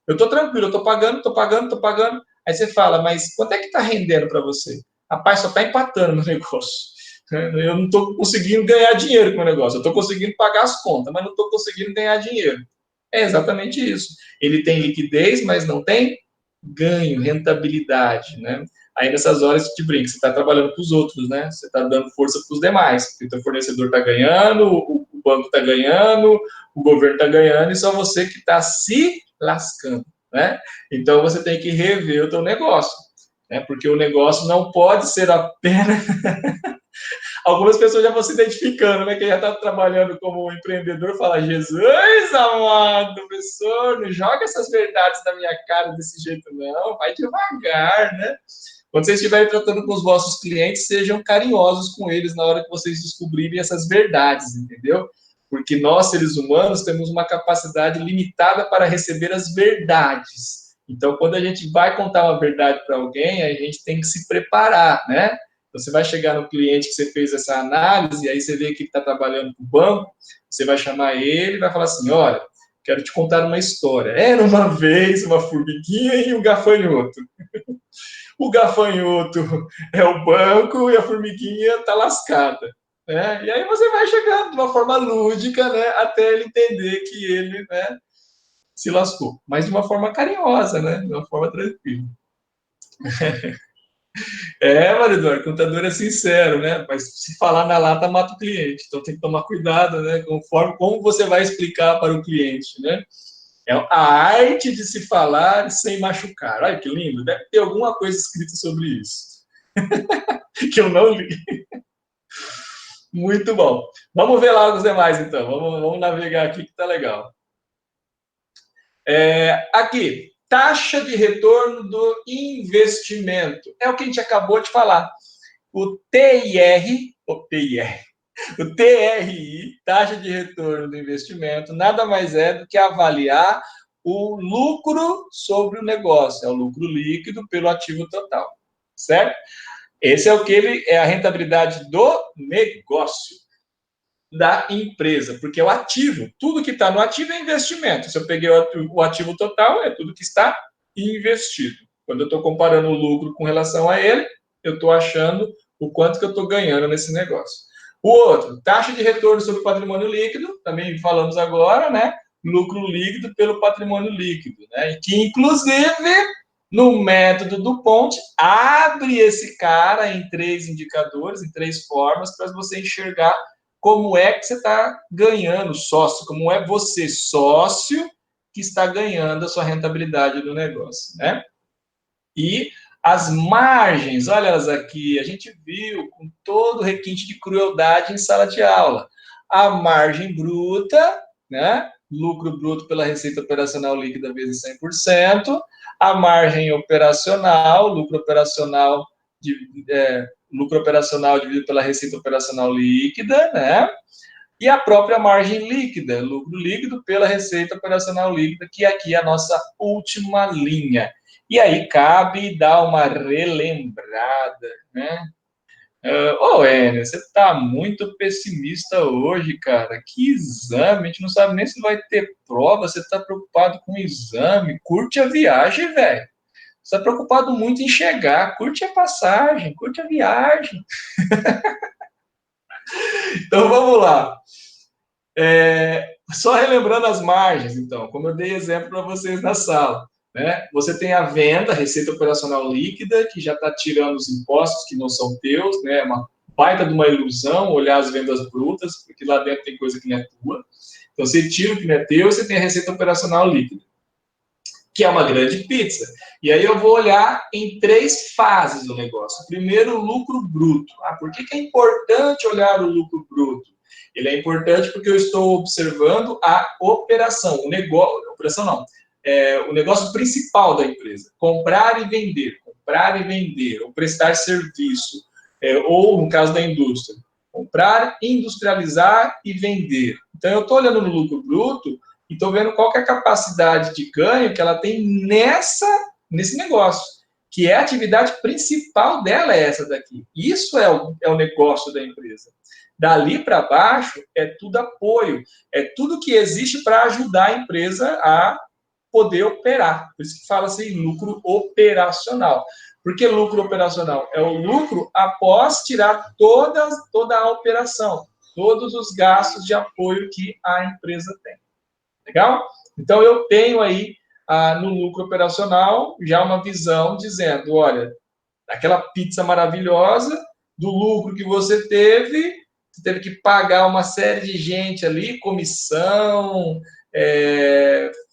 eu estou tranquilo, eu estou pagando. Aí você fala, mas quanto é que está rendendo para você? Rapaz, só está empatando no negócio. Eu não estou conseguindo ganhar dinheiro com o negócio. Eu estou conseguindo pagar as contas, mas não estou conseguindo ganhar dinheiro. É exatamente isso. Ele tem liquidez, mas não tem ganho, rentabilidade, né? Aí nessas horas você te brinca, você está trabalhando para os outros, né? Você está dando força para os demais. Porque o teu fornecedor está ganhando, o banco está ganhando, o governo está ganhando, e só você que está se lascando, né? Então você tem que rever o teu negócio, né? Porque o negócio não pode ser apenas... Algumas pessoas já vão se identificando, né? Quem já está trabalhando como empreendedor fala, Jesus amado, professor, não joga essas verdades na minha cara desse jeito, não. Vai devagar, né? Quando vocês estiverem tratando com os vossos clientes, sejam carinhosos com eles na hora que vocês descobrirem essas verdades, entendeu? Porque nós, seres humanos, temos uma capacidade limitada para receber as verdades. Então, quando a gente vai contar uma verdade para alguém, a gente tem que se preparar, né? Você vai chegar no cliente que você fez essa análise, e aí você vê que ele está trabalhando com o banco, você vai chamar ele e vai falar assim, olha, quero te contar uma história. Era uma vez uma formiguinha e um gafanhoto. O gafanhoto é o banco e a formiguinha está lascada. Né? E aí você vai chegando de uma forma lúdica, né, até ele entender que ele, né, se lascou. Mas de uma forma carinhosa, né, de uma forma tranquila. Maridor, contador é sincero, né? Mas se falar na lata, mata o cliente. Então tem que tomar cuidado, né? Conforme como você vai explicar para o cliente, né? É a arte de se falar sem machucar. Olha que lindo. Deve ter alguma coisa escrita sobre isso. Que eu não li. Muito bom. Vamos ver lá os demais, então. Vamos navegar aqui que tá legal. Aqui, taxa de retorno do investimento. É o que a gente acabou de falar. O TRI, taxa de retorno do investimento, nada mais é do que avaliar o lucro sobre o negócio, é o lucro líquido pelo ativo total, certo? Esse é o que ele é a rentabilidade do negócio, da empresa, porque é o ativo, tudo que está no ativo é investimento. Se eu peguei o ativo total, é tudo que está investido. Quando eu estou comparando o lucro com relação a ele, eu estou achando o quanto que eu estou ganhando nesse negócio. O outro, taxa de retorno sobre o patrimônio líquido, também falamos agora, né? Lucro líquido pelo patrimônio líquido, né? E que, inclusive, no método do Ponte, abre esse cara em 3 indicadores, em 3 formas, para você enxergar como é que você está ganhando sócio, como é você, sócio, que está ganhando a sua rentabilidade do negócio, né? E as margens, olha elas aqui, a gente viu com todo o requinte de crueldade em sala de aula. A margem bruta, né? Lucro bruto pela receita operacional líquida vezes 100%. A margem operacional, lucro operacional dividido pela receita operacional líquida, né? E a própria margem líquida, lucro líquido pela receita operacional líquida, que aqui é a nossa última linha. E aí cabe dar uma relembrada, né? Enio, você está muito pessimista hoje, cara. Que exame? A gente não sabe nem se vai ter prova. Você está preocupado com o exame. Curte a viagem, velho. Você está preocupado muito em chegar. Curte a passagem, curte a viagem. Então vamos lá. Só relembrando as margens, então, como eu dei exemplo para vocês na sala. Né? Você tem a venda, receita operacional líquida, que já está tirando os impostos que não são teus, né? É uma baita de uma ilusão olhar as vendas brutas, porque lá dentro tem coisa que não é tua. Então, você tira o que não é teu e você tem a receita operacional líquida, que é uma grande pizza. E aí eu vou olhar em 3 fases do negócio. Primeiro, o lucro bruto. Por que é importante olhar o lucro bruto? Ele é importante porque eu estou observando a operação, o negócio, operação não, o negócio principal da empresa, comprar e vender, ou prestar serviço, ou no caso da indústria, comprar, industrializar e vender. Então eu estou olhando no lucro bruto e estou vendo qual que é a capacidade de ganho que ela tem nesse negócio, que é a atividade principal dela, é essa daqui. Isso é o negócio da empresa. Dali para baixo é tudo apoio, é tudo que existe para ajudar a empresa a poder operar. Por isso que fala-se em lucro operacional. Por que lucro operacional? É o lucro após tirar toda a operação, todos os gastos de apoio que a empresa tem. Legal? Então, eu tenho aí, no lucro operacional, já uma visão dizendo, olha, aquela pizza maravilhosa, do lucro que você teve que pagar uma série de gente ali, comissão,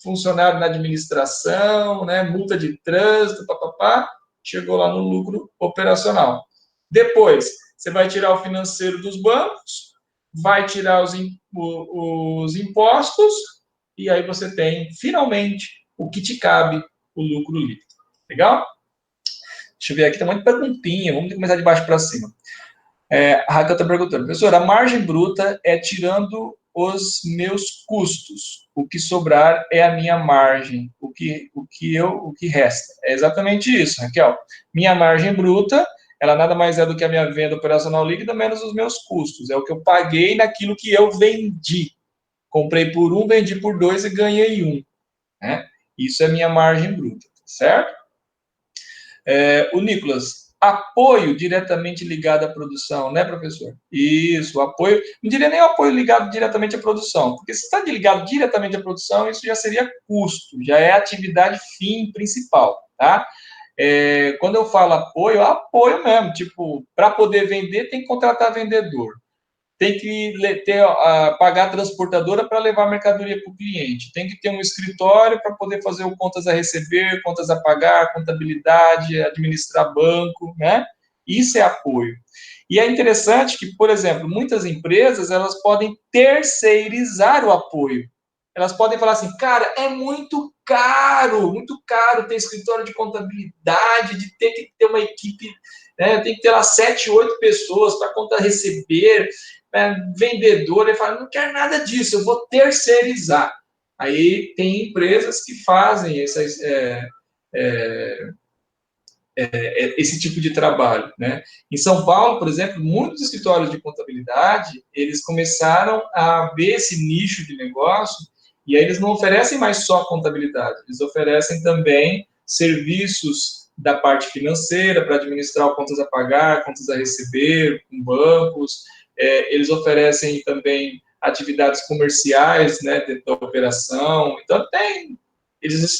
funcionário na administração, né, multa de trânsito, papapá, chegou lá no lucro operacional. Depois, você vai tirar o financeiro dos bancos, vai tirar os impostos, e aí você tem, finalmente, o que te cabe, o lucro líquido. Legal? Deixa eu ver aqui, tem muita perguntinha, vamos começar de baixo para cima. A Raquel está perguntando, professor, a margem bruta é tirando os meus custos, o que sobrar é a minha margem, o que resta. É exatamente isso, Raquel. Minha margem bruta, ela nada mais é do que a minha venda operacional líquida menos os meus custos. É o que eu paguei naquilo que eu vendi. Comprei por 1, vendi por 2 e ganhei 1. Né? Isso é minha margem bruta, certo? O Nicolas, apoio diretamente ligado à produção, né, professor? Isso, apoio, não diria nem o apoio ligado diretamente à produção, porque se está ligado diretamente à produção, isso já seria custo, já é atividade fim principal, tá? Quando eu falo apoio mesmo, tipo, para poder vender, tem que contratar vendedor. Tem que pagar a transportadora para levar a mercadoria para o cliente. Tem que ter um escritório para poder fazer o contas a receber, contas a pagar, contabilidade, administrar banco, né? Isso é apoio. E é interessante que, por exemplo, muitas empresas, elas podem terceirizar o apoio. Elas podem falar assim, cara, é muito caro ter escritório de contabilidade, de ter que ter uma equipe, né, tem que ter lá 7, 8 pessoas para conta receber, vendedor, ele fala, não quero nada disso, eu vou terceirizar. Aí tem empresas que fazem esse tipo de trabalho, né? Em São Paulo, por exemplo, muitos escritórios de contabilidade, eles começaram a ver esse nicho de negócio e aí eles não oferecem mais só contabilidade, eles oferecem também serviços da parte financeira para administrar contas a pagar, contas a receber, com bancos, eles oferecem também atividades comerciais, né, dentro da operação, então eles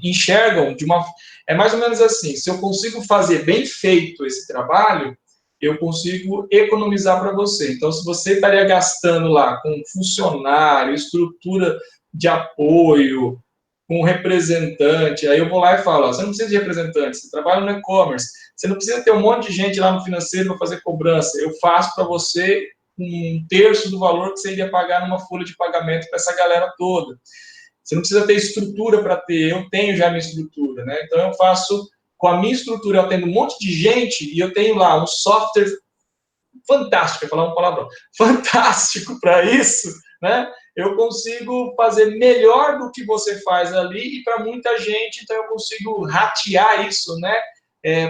enxergam de uma... É mais ou menos assim, se eu consigo fazer bem feito esse trabalho, eu consigo economizar para você. Então, se você estaria gastando lá com funcionário, estrutura de apoio, com representante, aí eu vou lá e falo, ó, você não precisa de representante, você trabalha no e-commerce, você não precisa ter um monte de gente lá no financeiro para fazer cobrança, eu faço para você 1/3 do valor que você iria pagar numa folha de pagamento para essa galera toda. Você não precisa ter estrutura para ter, eu tenho já minha estrutura, né? Então eu faço, com a minha estrutura, eu tenho um monte de gente e eu tenho lá um software fantástico, eu vou falar uma palavra, fantástico para isso, né? Eu consigo fazer melhor do que você faz ali e para muita gente, então eu consigo ratear isso, né?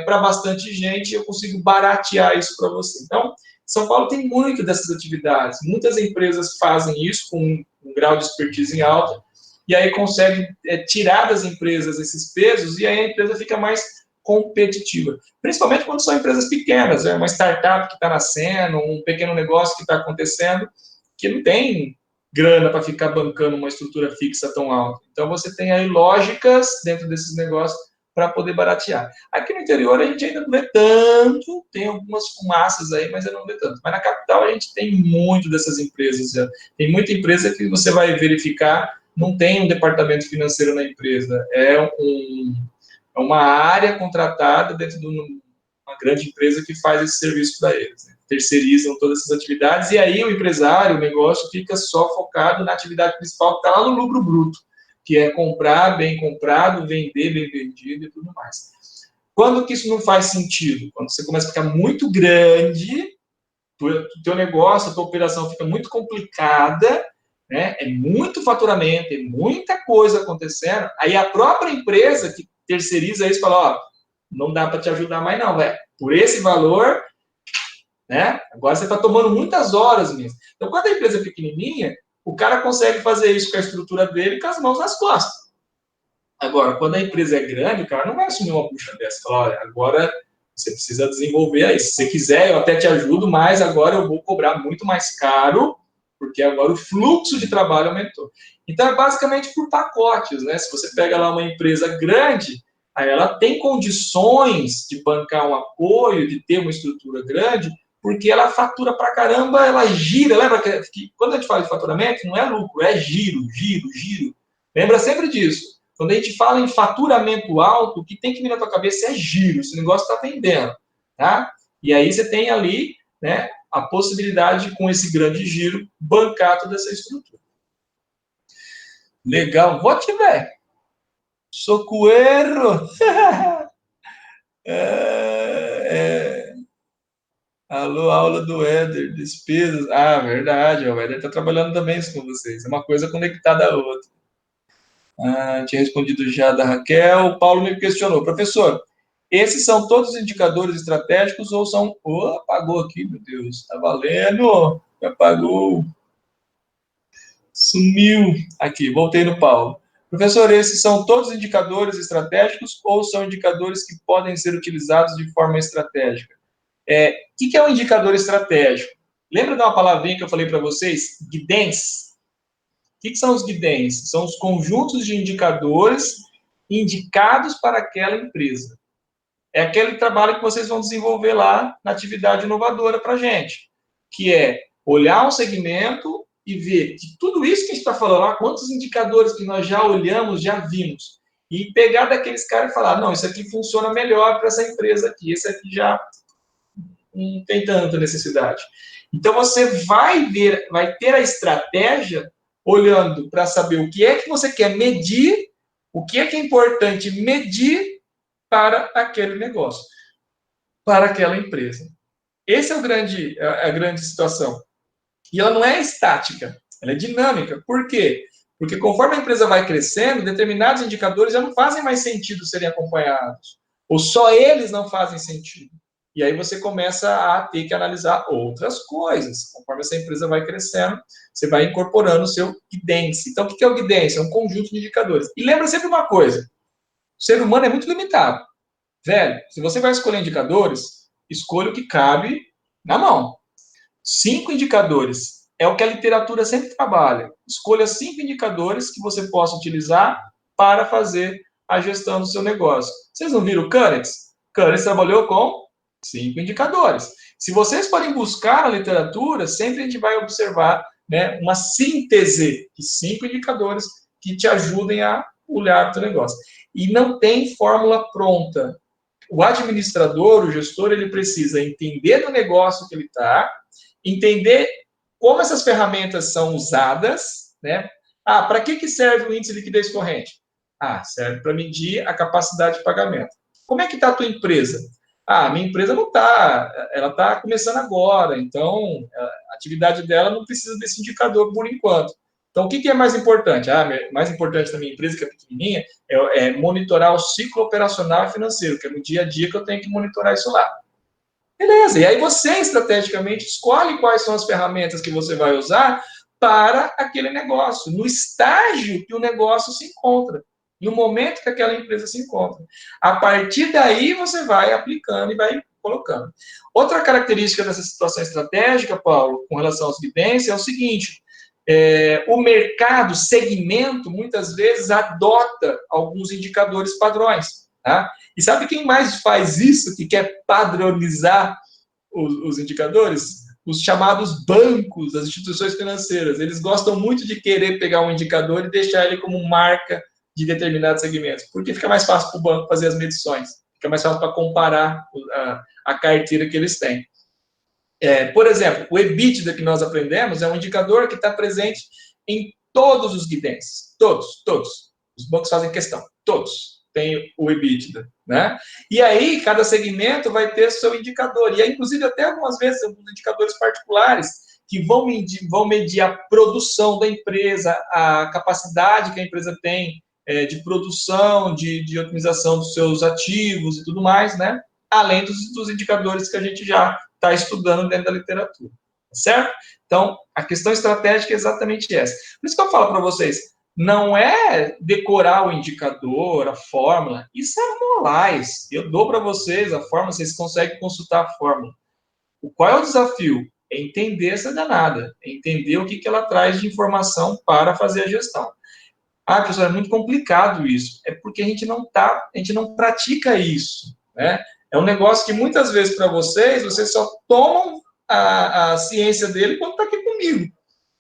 Para bastante gente, eu consigo baratear isso para você. Então, São Paulo tem muito dessas atividades, muitas empresas fazem isso com um grau de expertise em alta, e aí consegue tirar das empresas esses pesos e aí a empresa fica mais competitiva. Principalmente quando são empresas pequenas, uma startup que está nascendo, um pequeno negócio que está acontecendo, que não tem grana para ficar bancando uma estrutura fixa tão alta. Então você tem aí lógicas dentro desses negócios para poder baratear. Aqui no interior a gente ainda não vê tanto, tem algumas fumaças aí, mas ainda não vê tanto. Mas na capital a gente tem muito dessas empresas. Já. Tem muita empresa que você vai verificar, não tem um departamento financeiro na empresa, é uma área contratada dentro de uma grande empresa que faz esse serviço para eles. Né? Terceirizam todas essas atividades e aí o empresário, o negócio, fica só focado na atividade principal que está lá no lucro bruto, que é comprar bem comprado, vender bem vendido e tudo mais. Quando que isso não faz sentido? Quando você começa a ficar muito grande, o teu negócio, a tua operação fica muito complicada, né? É muito faturamento, é muita coisa acontecendo, aí a própria empresa que terceiriza isso fala, ó, não dá para te ajudar mais não, velho. Por esse valor, né? Agora você está tomando muitas horas mesmo. Então, quando a empresa é pequenininha, o cara consegue fazer isso com a estrutura dele com as mãos nas costas. Agora, quando a empresa é grande, o cara não vai assumir uma bucha dessa. Fala, olha, agora você precisa desenvolver aí. Se você quiser, eu até te ajudo, mas agora eu vou cobrar muito mais caro, porque agora o fluxo de trabalho aumentou. Então, é basicamente por pacotes, né? Se você pega lá uma empresa grande, aí ela tem condições de bancar um apoio, de ter uma estrutura grande, porque ela fatura pra caramba, ela gira. Lembra que quando a gente fala de faturamento, não é lucro, é giro. Lembra sempre disso. Quando a gente fala em faturamento alto, o que tem que vir na tua cabeça é giro, esse negócio está vendendo, tá? E aí você tem ali, né, a possibilidade de, com esse grande giro, bancar toda essa estrutura. Legal. Vou te ver. Sou coelho. Alô, aula do Éder, despesas. Ah, verdade, o Éder está trabalhando também isso com vocês. É uma coisa conectada à outra. Tinha respondido já da Raquel. O Paulo me questionou. Professor, esses são todos os indicadores estratégicos ou são... apagou aqui, meu Deus. Está valendo. Apagou. Sumiu. Aqui, voltei no Paulo. Professor, esses são todos indicadores estratégicos ou são indicadores que podem ser utilizados de forma estratégica? O que é um indicador estratégico? Lembra de uma palavrinha que eu falei para vocês? Guidance. O que são os guidance? São os conjuntos de indicadores indicados para aquela empresa. É aquele trabalho que vocês vão desenvolver lá na atividade inovadora para a gente, que é olhar um segmento e ver que tudo isso que a gente está falando lá, quantos indicadores que nós já olhamos, já vimos, e pegar daqueles caras e falar, não, isso aqui funciona melhor para essa empresa aqui, esse aqui já não tem tanta necessidade. Então, você vai ter a estratégia olhando para saber o que é que você quer medir, o que é importante medir para aquele negócio, para aquela empresa. Essa é a grande situação. E ela não é estática, ela é dinâmica. Por quê? Porque conforme a empresa vai crescendo, determinados indicadores já não fazem mais sentido serem acompanhados. Ou só eles não fazem sentido. E aí você começa a ter que analisar outras coisas. Conforme essa empresa vai crescendo, você vai incorporando o seu guidance. Então, o que é o guidance? É um conjunto de indicadores. E lembra sempre uma coisa, o ser humano é muito limitado. Velho, se você vai escolher indicadores, escolha o que cabe na mão. 5 indicadores é o que a literatura sempre trabalha. Escolha 5 indicadores que você possa utilizar para fazer a gestão do seu negócio. Vocês não viram o Canetz? Canetz trabalhou com 5 indicadores. Se vocês forem buscar na literatura, sempre a gente vai observar, né, uma síntese de 5 indicadores que te ajudem a olhar o seu negócio. E não tem fórmula pronta. O administrador, o gestor, ele precisa entender do negócio que ele está, entender como essas ferramentas são usadas, né? Para que serve o índice de liquidez corrente? Serve para medir a capacidade de pagamento. Como é que está a tua empresa? Minha empresa não está, ela está começando agora, então a atividade dela não precisa desse indicador por enquanto. Então, o que é mais importante? Mais importante na minha empresa, que é pequenininha, é monitorar o ciclo operacional e financeiro, que é no dia a dia que eu tenho que monitorar isso lá. Beleza, e aí você estrategicamente escolhe quais são as ferramentas que você vai usar para aquele negócio, no estágio que o negócio se encontra, no momento que aquela empresa se encontra. A partir daí você vai aplicando e vai colocando. Outra característica dessa situação estratégica, Paulo, com relação aos guidance, é o seguinte: o mercado, segmento, muitas vezes adota alguns indicadores padrões. Tá? E sabe quem mais faz isso, que quer padronizar os indicadores? Os chamados bancos, as instituições financeiras. Eles gostam muito de querer pegar um indicador e deixar ele como marca de determinados segmentos, porque fica mais fácil para o banco fazer as medições, fica mais fácil para comparar a carteira que eles têm. Por exemplo, o EBITDA que nós aprendemos é um indicador que está presente em todos os guidances. Todos. Os bancos fazem questão. Todos têm o EBITDA, né? E aí, cada segmento vai ter seu indicador. E aí, inclusive, até algumas vezes, alguns indicadores particulares que vão medir a produção da empresa, a capacidade que a empresa tem de produção, de otimização dos seus ativos e tudo mais, né? Além dos indicadores que a gente já está estudando dentro da literatura, certo? Então, a questão estratégica é exatamente essa. Por isso que eu falo para vocês, não é decorar o indicador, a fórmula, isso é molais. Eu dou para vocês a fórmula, vocês conseguem consultar a fórmula. Qual é o desafio? É entender essa danada, é entender o que ela traz de informação para fazer a gestão. Professor, é muito complicado isso. É porque a gente não pratica isso, né? É um negócio que muitas vezes para vocês só tomam a ciência dele quando está aqui comigo.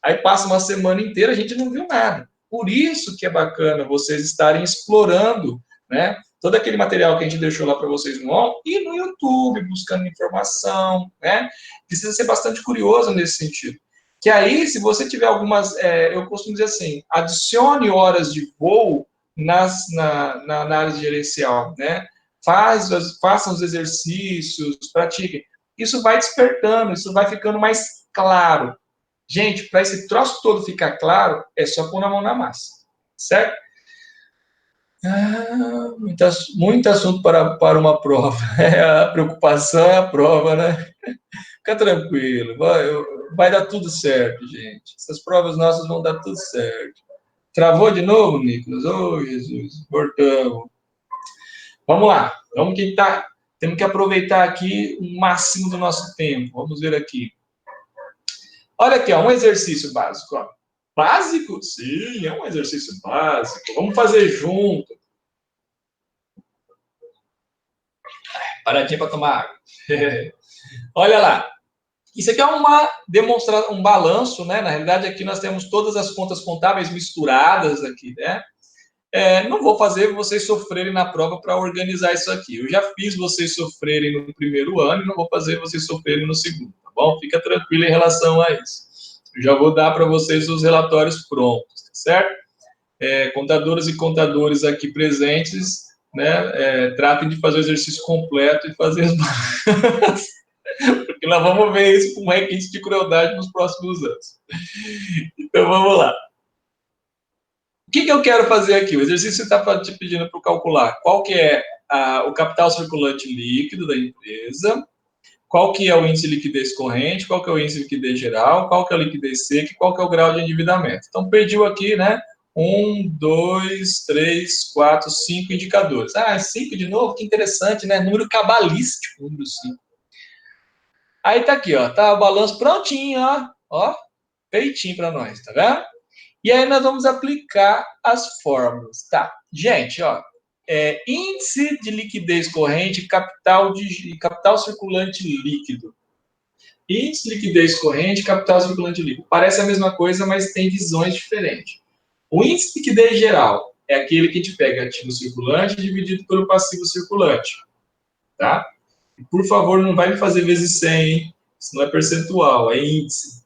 Aí passa uma semana inteira, a gente não viu nada. Por isso que é bacana vocês estarem explorando, né, todo aquele material que a gente deixou lá para vocês no UOL e no YouTube, buscando informação, né? Precisa ser bastante curioso nesse sentido. Que aí, se você tiver algumas, eu costumo dizer assim, adicione horas de voo na análise gerencial, né? Façam os exercícios, pratiquem. Isso vai despertando, isso vai ficando mais claro. Gente, para esse troço todo ficar claro, é só pôr a mão na massa, certo? Muito assunto para uma prova. A preocupação é a prova, né? Fica tranquilo, vai dar tudo certo, gente. Essas provas nossas vão dar tudo certo. Travou de novo, Nicolas? Oh, Jesus, voltamos. Vamos lá, vamos que tá. Temos que aproveitar aqui o máximo do nosso tempo. Vamos ver aqui. Olha aqui, ó, um exercício básico. Ó. Básico? Sim, é um exercício básico. Vamos fazer junto. Paradinha para tomar água. Olha lá. Isso aqui é uma demonstração, um balanço, né? Na realidade, aqui nós temos todas as contas contábeis misturadas aqui, né? Não vou fazer vocês sofrerem na prova para organizar isso aqui. Eu já fiz vocês sofrerem no primeiro ano e não vou fazer vocês sofrerem no segundo, tá bom? Fica tranquilo em relação a isso. Eu já vou dar para vocês os relatórios prontos, tá certo? Contadoras e contadores aqui presentes, né? Tratem de fazer o exercício completo e fazer as porque nós vamos ver isso com requinte de crueldade nos próximos anos. Então, vamos lá. O que eu quero fazer aqui? O exercício está te pedindo para calcular qual que é o capital circulante líquido da empresa, qual que é o índice de liquidez corrente, qual que é o índice de liquidez geral, qual que é a liquidez seca e qual que é o grau de endividamento. Então, pediu aqui, né? 1, 2, 3, 4, 5 indicadores. 5 de novo? Que interessante, né? Número cabalístico, número 5. Aí tá aqui, ó, tá o balanço prontinho, ó, feitinho para nós, tá vendo? E aí nós vamos aplicar as fórmulas, tá? Gente, ó, índice de liquidez corrente, capital circulante líquido. Índice de liquidez corrente, capital circulante líquido. Parece a mesma coisa, mas tem visões diferentes. O índice de liquidez geral é aquele que a gente pega ativo circulante dividido pelo passivo circulante, tá? Por favor, não vai me fazer vezes 100, hein? Isso não é percentual, é índice.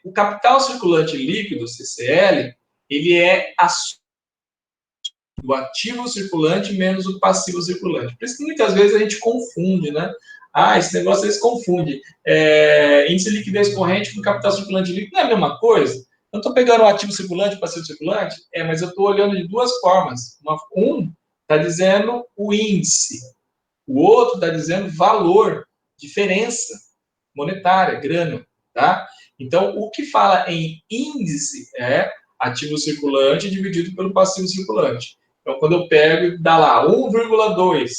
O capital circulante líquido, CCL, ele é do ativo circulante menos o passivo circulante. Por isso que muitas vezes a gente confunde, né? Esse negócio eles confundem. Índice de liquidez corrente com capital circulante líquido não é a mesma coisa? Eu estou pegando o ativo circulante e o passivo circulante? Mas eu estou olhando de duas formas. Um está dizendo o índice. O outro está dizendo valor, diferença monetária, grana, tá? Então, o que fala em índice é ativo circulante dividido pelo passivo circulante. Então, quando eu pego e dá lá 1,2,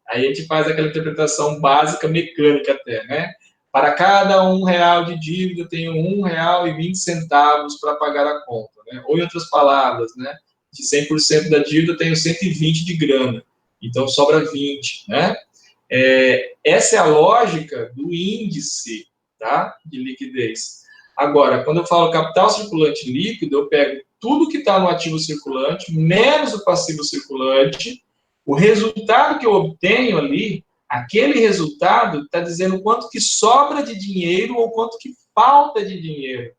aí a gente faz aquela interpretação básica, mecânica até, né? Para cada R$1 de dívida, eu tenho R$1,20 para pagar a conta, né? Ou, em outras palavras, né? De 100% da dívida, eu tenho 120 de grana. Então, sobra 20, né? Essa é a lógica do índice, tá? De liquidez. Agora, quando eu falo capital circulante líquido, eu pego tudo que está no ativo circulante, menos o passivo circulante, o resultado que eu obtenho ali, aquele resultado está dizendo quanto que sobra de dinheiro ou quanto que falta de dinheiro.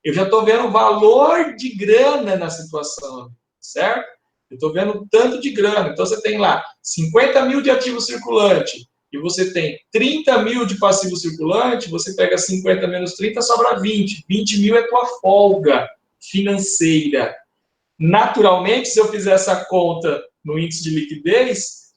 Eu já estou vendo o valor de grana na situação, certo? Eu estou vendo o tanto de grana. Então, você tem lá 50 mil de ativo circulante e você tem 30 mil de passivo circulante, você pega 50 menos 30, sobra 20. 20 mil é tua folga financeira. Naturalmente, se eu fizer essa conta no índice de liquidez,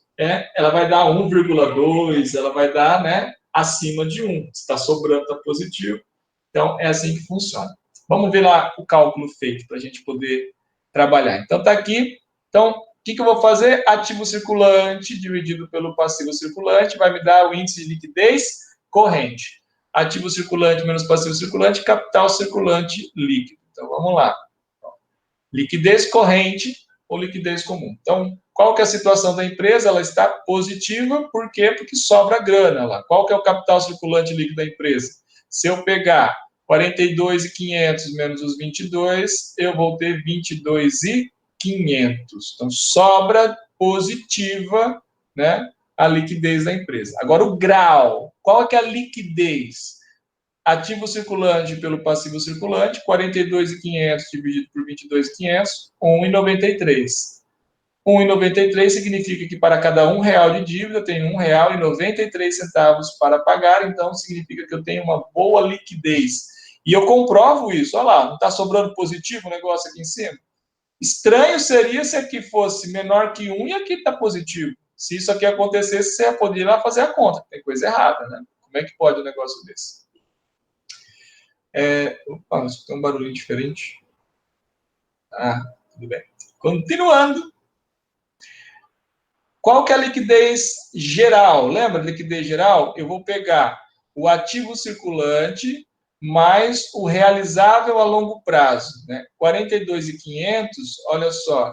ela vai dar 1,2, ela vai dar, né, acima de 1. Se está sobrando, está positivo. Então, é assim que funciona. Vamos ver lá o cálculo feito para a gente poder trabalhar. Então, está aqui. Então, o que eu vou fazer? Ativo circulante dividido pelo passivo circulante vai me dar o índice de liquidez corrente. Ativo circulante menos passivo circulante, capital circulante líquido. Então, vamos lá. Liquidez corrente ou liquidez comum. Então, qual que é a situação da empresa? Ela está positiva, por quê? Porque sobra grana lá. Qual que é o capital circulante líquido da empresa? Se eu pegar 42.500 menos os 22, eu vou ter 22.500. Então, sobra positiva, né, a liquidez da empresa. Agora, o grau. Qual que é a liquidez? Ativo circulante pelo passivo circulante, 42.500 dividido por 22.500, 1,93. 1,93 significa que para cada R$1 de dívida, eu tenho R$1,93 para pagar, então significa que eu tenho uma boa liquidez. E eu comprovo isso, olha lá, não está sobrando positivo o negócio aqui em cima? Estranho seria se aqui fosse menor que 1 e aqui está positivo. Se isso aqui acontecesse, você ia poder ir lá fazer a conta. Tem coisa errada, né? Como é que pode um negócio desse? Opa, tem um barulhinho diferente. Tudo bem. Continuando. Qual que é a liquidez geral? Lembra de liquidez geral? Eu vou pegar o ativo circulante mais o realizável a longo prazo, né? 42.500, olha só,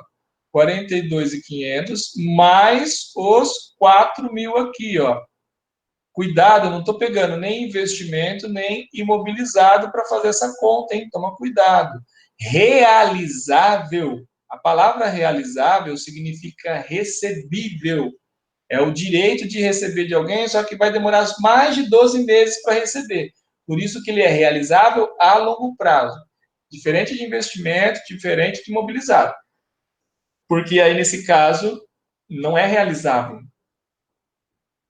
42.500 mais os 4.000 aqui, ó. Cuidado, eu não estou pegando nem investimento, nem imobilizado para fazer essa conta, hein? Toma cuidado. Realizável. A palavra realizável significa recebível. É o direito de receber de alguém, só que vai demorar mais de 12 meses para receber. Por isso que ele é realizável a longo prazo. Diferente de investimento, diferente de imobilizado. Porque aí, nesse caso, não é realizável.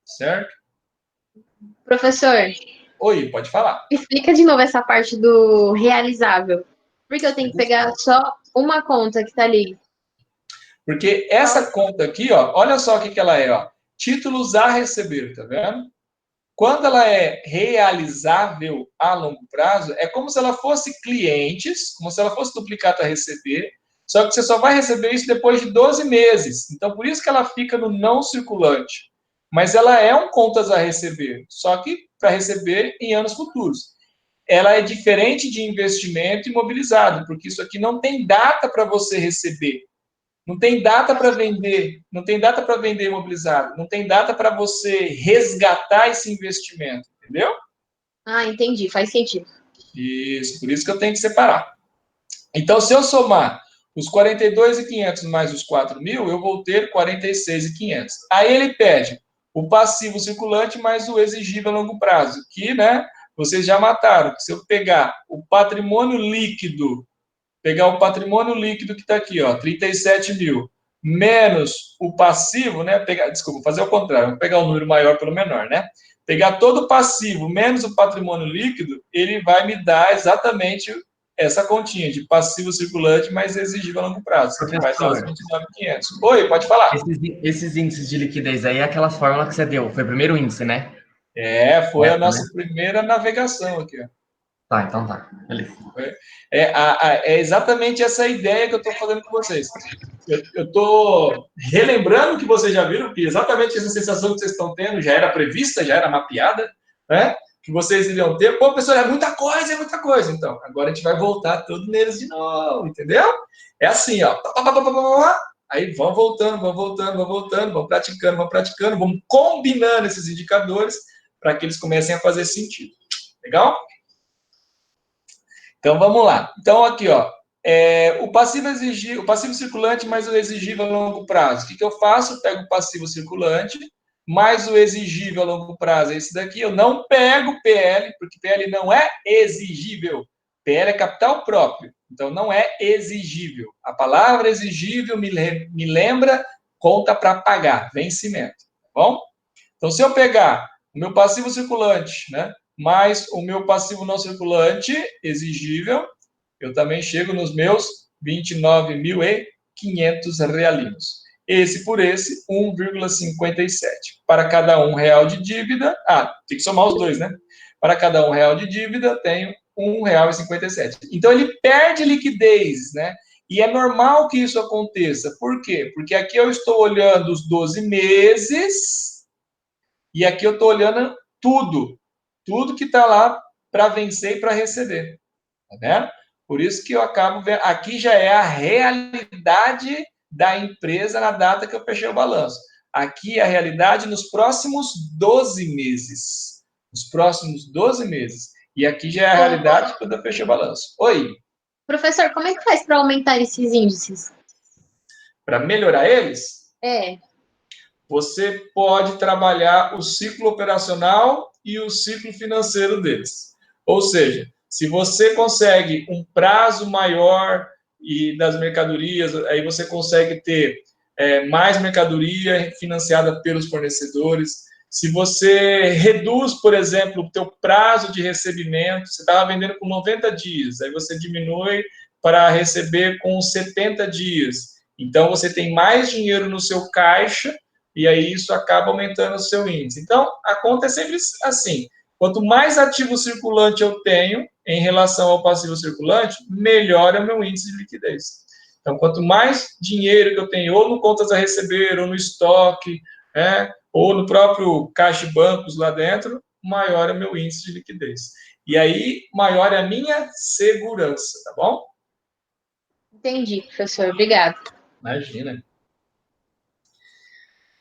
Certo? Professor, Oi, pode falar. explica de novo essa parte do realizável. Porque eu tenho que pegar só uma conta que tá ali. Porque essa conta aqui, ó, olha só o que ela é, ó. Títulos a receber, tá vendo? Quando ela é realizável a longo prazo, é como se ela fosse clientes, como se ela fosse duplicata a receber, só que você só vai receber isso depois de 12 meses. Então, por isso que ela fica no não circulante. Mas ela é um contas a receber, só que para receber em anos futuros. Ela é diferente de investimento imobilizado, porque isso aqui não tem data para você receber. Não tem data para vender, não tem data para vender imobilizado, não tem data para você resgatar esse investimento, entendeu? Ah, entendi, faz sentido. Isso, por isso que eu tenho que separar. Então, se eu somar os 42.500 mais os 4.000, eu vou ter 46.500. Aí ele pede o passivo circulante mais o exigível a longo prazo, que, né, vocês já mataram. Se eu pegar o patrimônio líquido que está aqui, ó, 37 mil, menos o passivo, né? Desculpa, fazer o contrário, vou pegar o número maior pelo menor, né? Pegar todo o passivo menos o patrimônio líquido, ele vai me dar exatamente essa continha de passivo circulante mais exigível a longo prazo, que vai dar os 29.500. Oi, pode falar. Esses índices de liquidez aí, aquelas fórmulas que você deu, foi o primeiro índice, né? Foi a nossa primeira navegação aqui, ó. Tá, então tá. Beleza. É exatamente essa ideia que eu estou fazendo com vocês. Eu estou relembrando que vocês já viram, que exatamente essa sensação que vocês estão tendo já era prevista, já era mapeada, né? Que vocês iriam ter. Pô, professor, é muita coisa, é muita coisa. Então, agora a gente vai voltar tudo neles de novo, entendeu? É assim, ó. Aí vão voltando, vamos praticando, vamos combinando esses indicadores para que eles comecem a fazer sentido. Legal? Então, vamos lá. Então, aqui, ó, o passivo circulante mais o exigível a longo prazo. O que eu faço? Eu pego o passivo circulante mais o exigível a longo prazo. É esse daqui. Eu não pego PL, porque PL não é exigível. PL é capital próprio. Então, não é exigível. A palavra exigível me lembra conta para pagar, vencimento. Tá bom? Então, se eu pegar o meu passivo circulante, né, mais o meu passivo não circulante exigível, eu também chego nos meus 29.500 realinos. Esse por esse, 1,57. Para cada R$ 1 de dívida, tem que somar os dois, né? Para cada R$ 1 de dívida, tenho R$ 1,57. Então, ele perde liquidez, né? E é normal que isso aconteça. Por quê? Porque aqui eu estou olhando os 12 meses e aqui eu estou olhando tudo que está lá para vencer e para receber. Tá vendo? Por isso que eu acabo vendo. Aqui já é a realidade da empresa na data que eu fechei o balanço. Aqui é a realidade nos próximos 12 meses. Nos próximos 12 meses. E aqui já é a realidade quando eu fechei o balanço. Oi. Professor, como é que faz para aumentar esses índices? Para melhorar eles? É. Você pode trabalhar o ciclo operacional e o ciclo financeiro deles. Ou seja, se você consegue um prazo maior e das mercadorias, aí você consegue ter mais mercadoria financiada pelos fornecedores. Se você reduz, por exemplo, o teu prazo de recebimento, você estava vendendo com 90 dias, aí você diminui para receber com 70 dias. Então, você tem mais dinheiro no seu caixa e aí isso acaba aumentando o seu índice. Então, a conta é sempre assim. Quanto mais ativo circulante eu tenho em relação ao passivo circulante, melhor é o meu índice de liquidez. Então, quanto mais dinheiro que eu tenho, ou no contas a receber, ou no estoque, ou no próprio caixa de bancos lá dentro, maior é o meu índice de liquidez. E aí, maior é a minha segurança, tá bom? Entendi, professor. Obrigado. Imagina.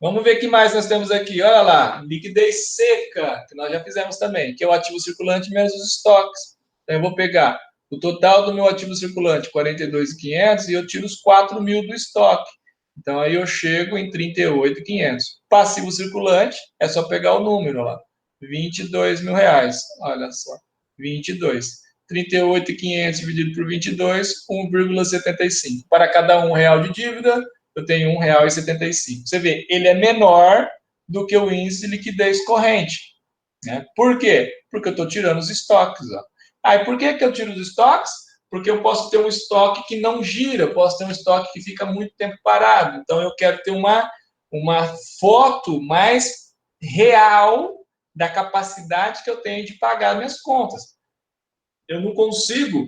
Vamos ver o que mais nós temos aqui. Olha lá, liquidez seca, que nós já fizemos também, que é o ativo circulante menos os estoques. Então, eu vou pegar o total do meu ativo circulante, 42.500, e eu tiro os 4.000 do estoque. Então, aí eu chego em 38.500. Passivo circulante, é só pegar o número lá, 22 mil reais. Olha só, 22. 38.500 dividido por 22, 1,75. Para cada R$ 1 de dívida, eu tenho R$ 1,75. Você vê, ele é menor do que o índice de liquidez corrente. Né? Por quê? Porque eu estou tirando os estoques. Ó. Aí, por que eu tiro os estoques? Porque eu posso ter um estoque que não gira, eu posso ter um estoque que fica muito tempo parado. Então, eu quero ter uma foto mais real da capacidade que eu tenho de pagar minhas contas. Eu não consigo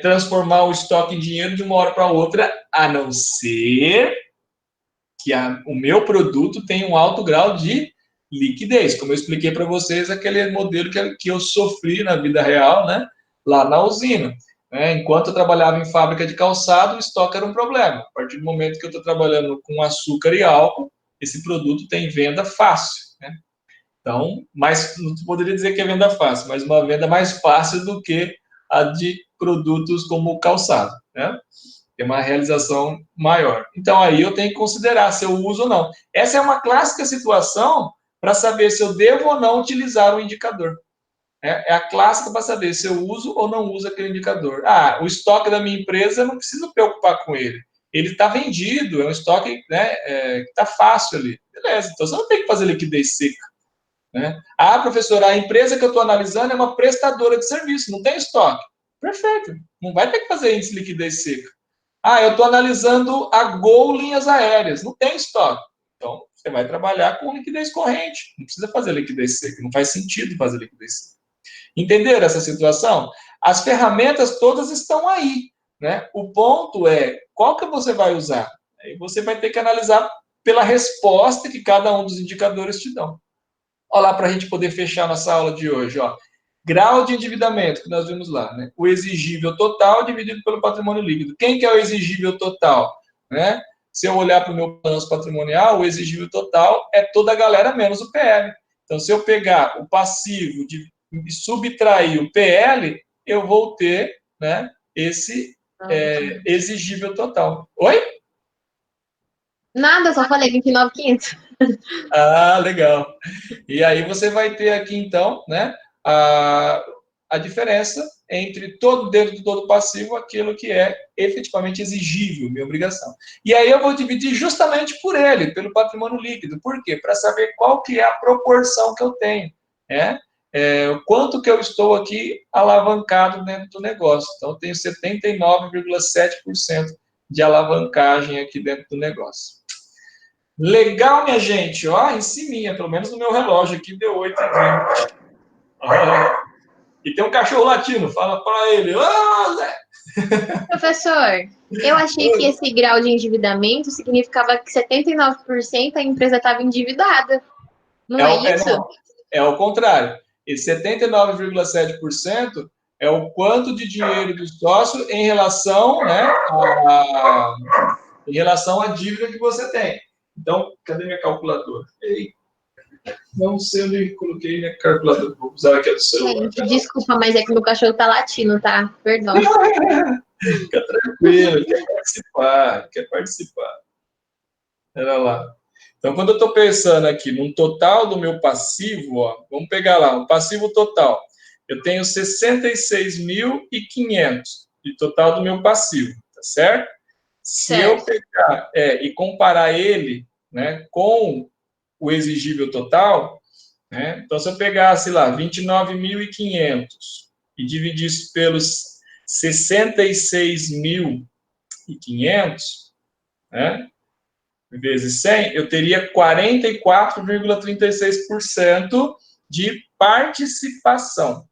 transformar o estoque em dinheiro de uma hora para outra, a não ser que o meu produto tenha um alto grau de liquidez. Como eu expliquei para vocês, aquele modelo que eu sofri na vida real, né, lá na usina. Enquanto eu trabalhava em fábrica de calçado, o estoque era um problema. A partir do momento que eu estou trabalhando com açúcar e álcool, esse produto tem venda fácil. Né? Então, mas não poderia dizer que é venda fácil, mas uma venda mais fácil do que a de produtos como calçado, né? Tem uma realização maior. Então, aí eu tenho que considerar se eu uso ou não. Essa é uma clássica situação para saber se eu devo ou não utilizar o indicador. É a clássica para saber se eu uso ou não uso aquele indicador. O estoque da minha empresa, eu não preciso preocupar com ele. Ele está vendido, é um estoque, né, que está fácil ali. Beleza, então você não tem que fazer liquidez seca. Né? Professora, a empresa que eu estou analisando é uma prestadora de serviço, não tem estoque. Perfeito, não vai ter que fazer índice de liquidez seca. Eu estou analisando a Gol Linhas Aéreas, não tem estoque. Então, você vai trabalhar com liquidez corrente, não precisa fazer liquidez seca, não faz sentido fazer liquidez seca. Entenderam essa situação? As ferramentas todas estão aí. Né? O ponto é, qual que você vai usar? Aí você vai ter que analisar pela resposta que cada um dos indicadores te dão. Olha lá para a gente poder fechar nossa aula de hoje. Ó. Grau de endividamento, que nós vimos lá. Né? O exigível total dividido pelo patrimônio líquido. Quem que é o exigível total? Né? Se eu olhar para o meu balanço patrimonial, o exigível total é toda a galera menos o PL. Então, se eu pegar o passivo e subtrair o PL, eu vou ter, né, esse exigível total. Oi? Nada, só falei 29.500. Legal. E aí você vai ter aqui, então, né, a diferença entre dentro de todo passivo, aquilo que é efetivamente exigível, minha obrigação. E aí eu vou dividir justamente por ele, pelo patrimônio líquido. Por quê? Para saber qual que é a proporção que eu tenho, né? O quanto que eu estou aqui alavancado dentro do negócio. Então, eu tenho 79,7% de alavancagem aqui dentro do negócio. Legal, minha gente. Ó, em cima, pelo menos no meu relógio aqui, deu 8h20. E tem um cachorro latino, fala para ele. Zé! Professor, eu achei que esse grau de endividamento significava que 79% a empresa estava endividada. Não é isso? Não, é o contrário. Esse 79,7% é o quanto de dinheiro do sócio em relação, né, em relação à dívida que você tem. Então, cadê minha calculadora? Ei, não sei onde coloquei minha calculadora. Vou usar aqui a do celular. Gente, desculpa, mas é que meu cachorro tá latindo, tá? Perdão. Fica tranquilo, quer participar. Era lá. Então, quando eu estou pensando aqui no total do meu passivo, ó, vamos pegar lá, o passivo total. Eu tenho 66.500 de total do meu passivo, tá certo? Se eu pegar e comparar ele, né, com o exigível total, né, então se eu pegasse lá 29.500 e dividisse pelos 66.500, né, vezes 100, eu teria 44,36% de participação.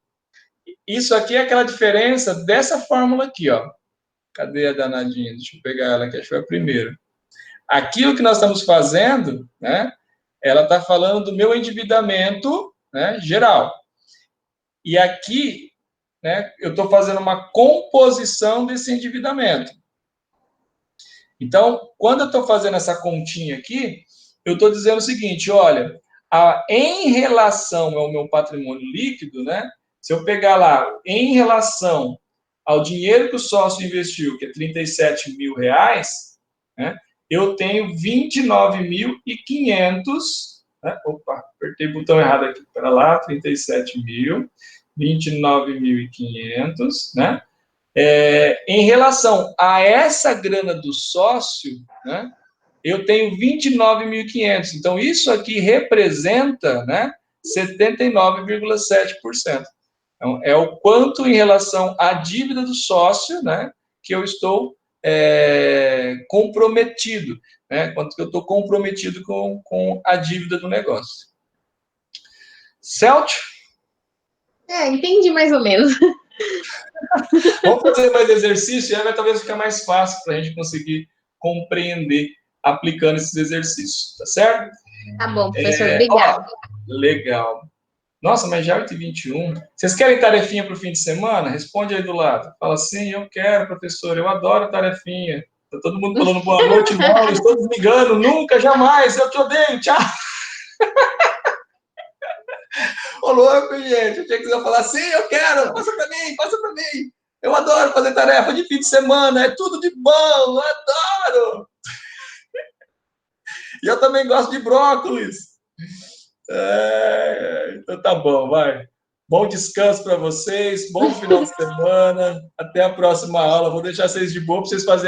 Isso aqui é aquela diferença dessa fórmula aqui, ó. Cadê a danadinha? Deixa eu pegar ela aqui, acho que foi a primeira. Aquilo que nós estamos fazendo, né? Ela está falando do meu endividamento, né, geral. E aqui, né, eu estou fazendo uma composição desse endividamento. Então, quando eu estou fazendo essa continha aqui, eu estou dizendo o seguinte, olha, em relação ao meu patrimônio líquido, né, se eu pegar lá, em relação ao dinheiro que o sócio investiu, que é R$37 mil, né, eu tenho 29.500, né? Opa, apertei o botão errado aqui, para lá, 37 mil, 29.500, né? Em relação a essa grana do sócio, né, eu tenho 29.500. Então, isso aqui representa, né, 79,7%. Então, é o quanto em relação à dívida do sócio, né, que eu estou comprometido, né, quanto que eu estou comprometido com a dívida do negócio. Célcio? Entendi mais ou menos. Vamos fazer mais exercício, e aí vai talvez ficar mais fácil para a gente conseguir compreender aplicando esses exercícios, tá certo? Tá bom, professor, obrigado. Legal. Nossa, mas já é 8h21. Vocês querem tarefinha para o fim de semana? Responde aí do lado. Fala assim, eu quero, professor, eu adoro tarefinha. Tá todo mundo falando boa noite, não, estou desligando, nunca, jamais, eu te odeio, tchau. Ô, louco, gente, eu tinha que falar assim, eu quero, passa para mim, passa para mim. Eu adoro fazer tarefa de fim de semana, é tudo de bom, eu adoro. E eu também gosto de brócolis. Então tá bom, vai. Bom descanso para vocês, bom final de semana. Até a próxima aula. Vou deixar vocês de boa para vocês fazerem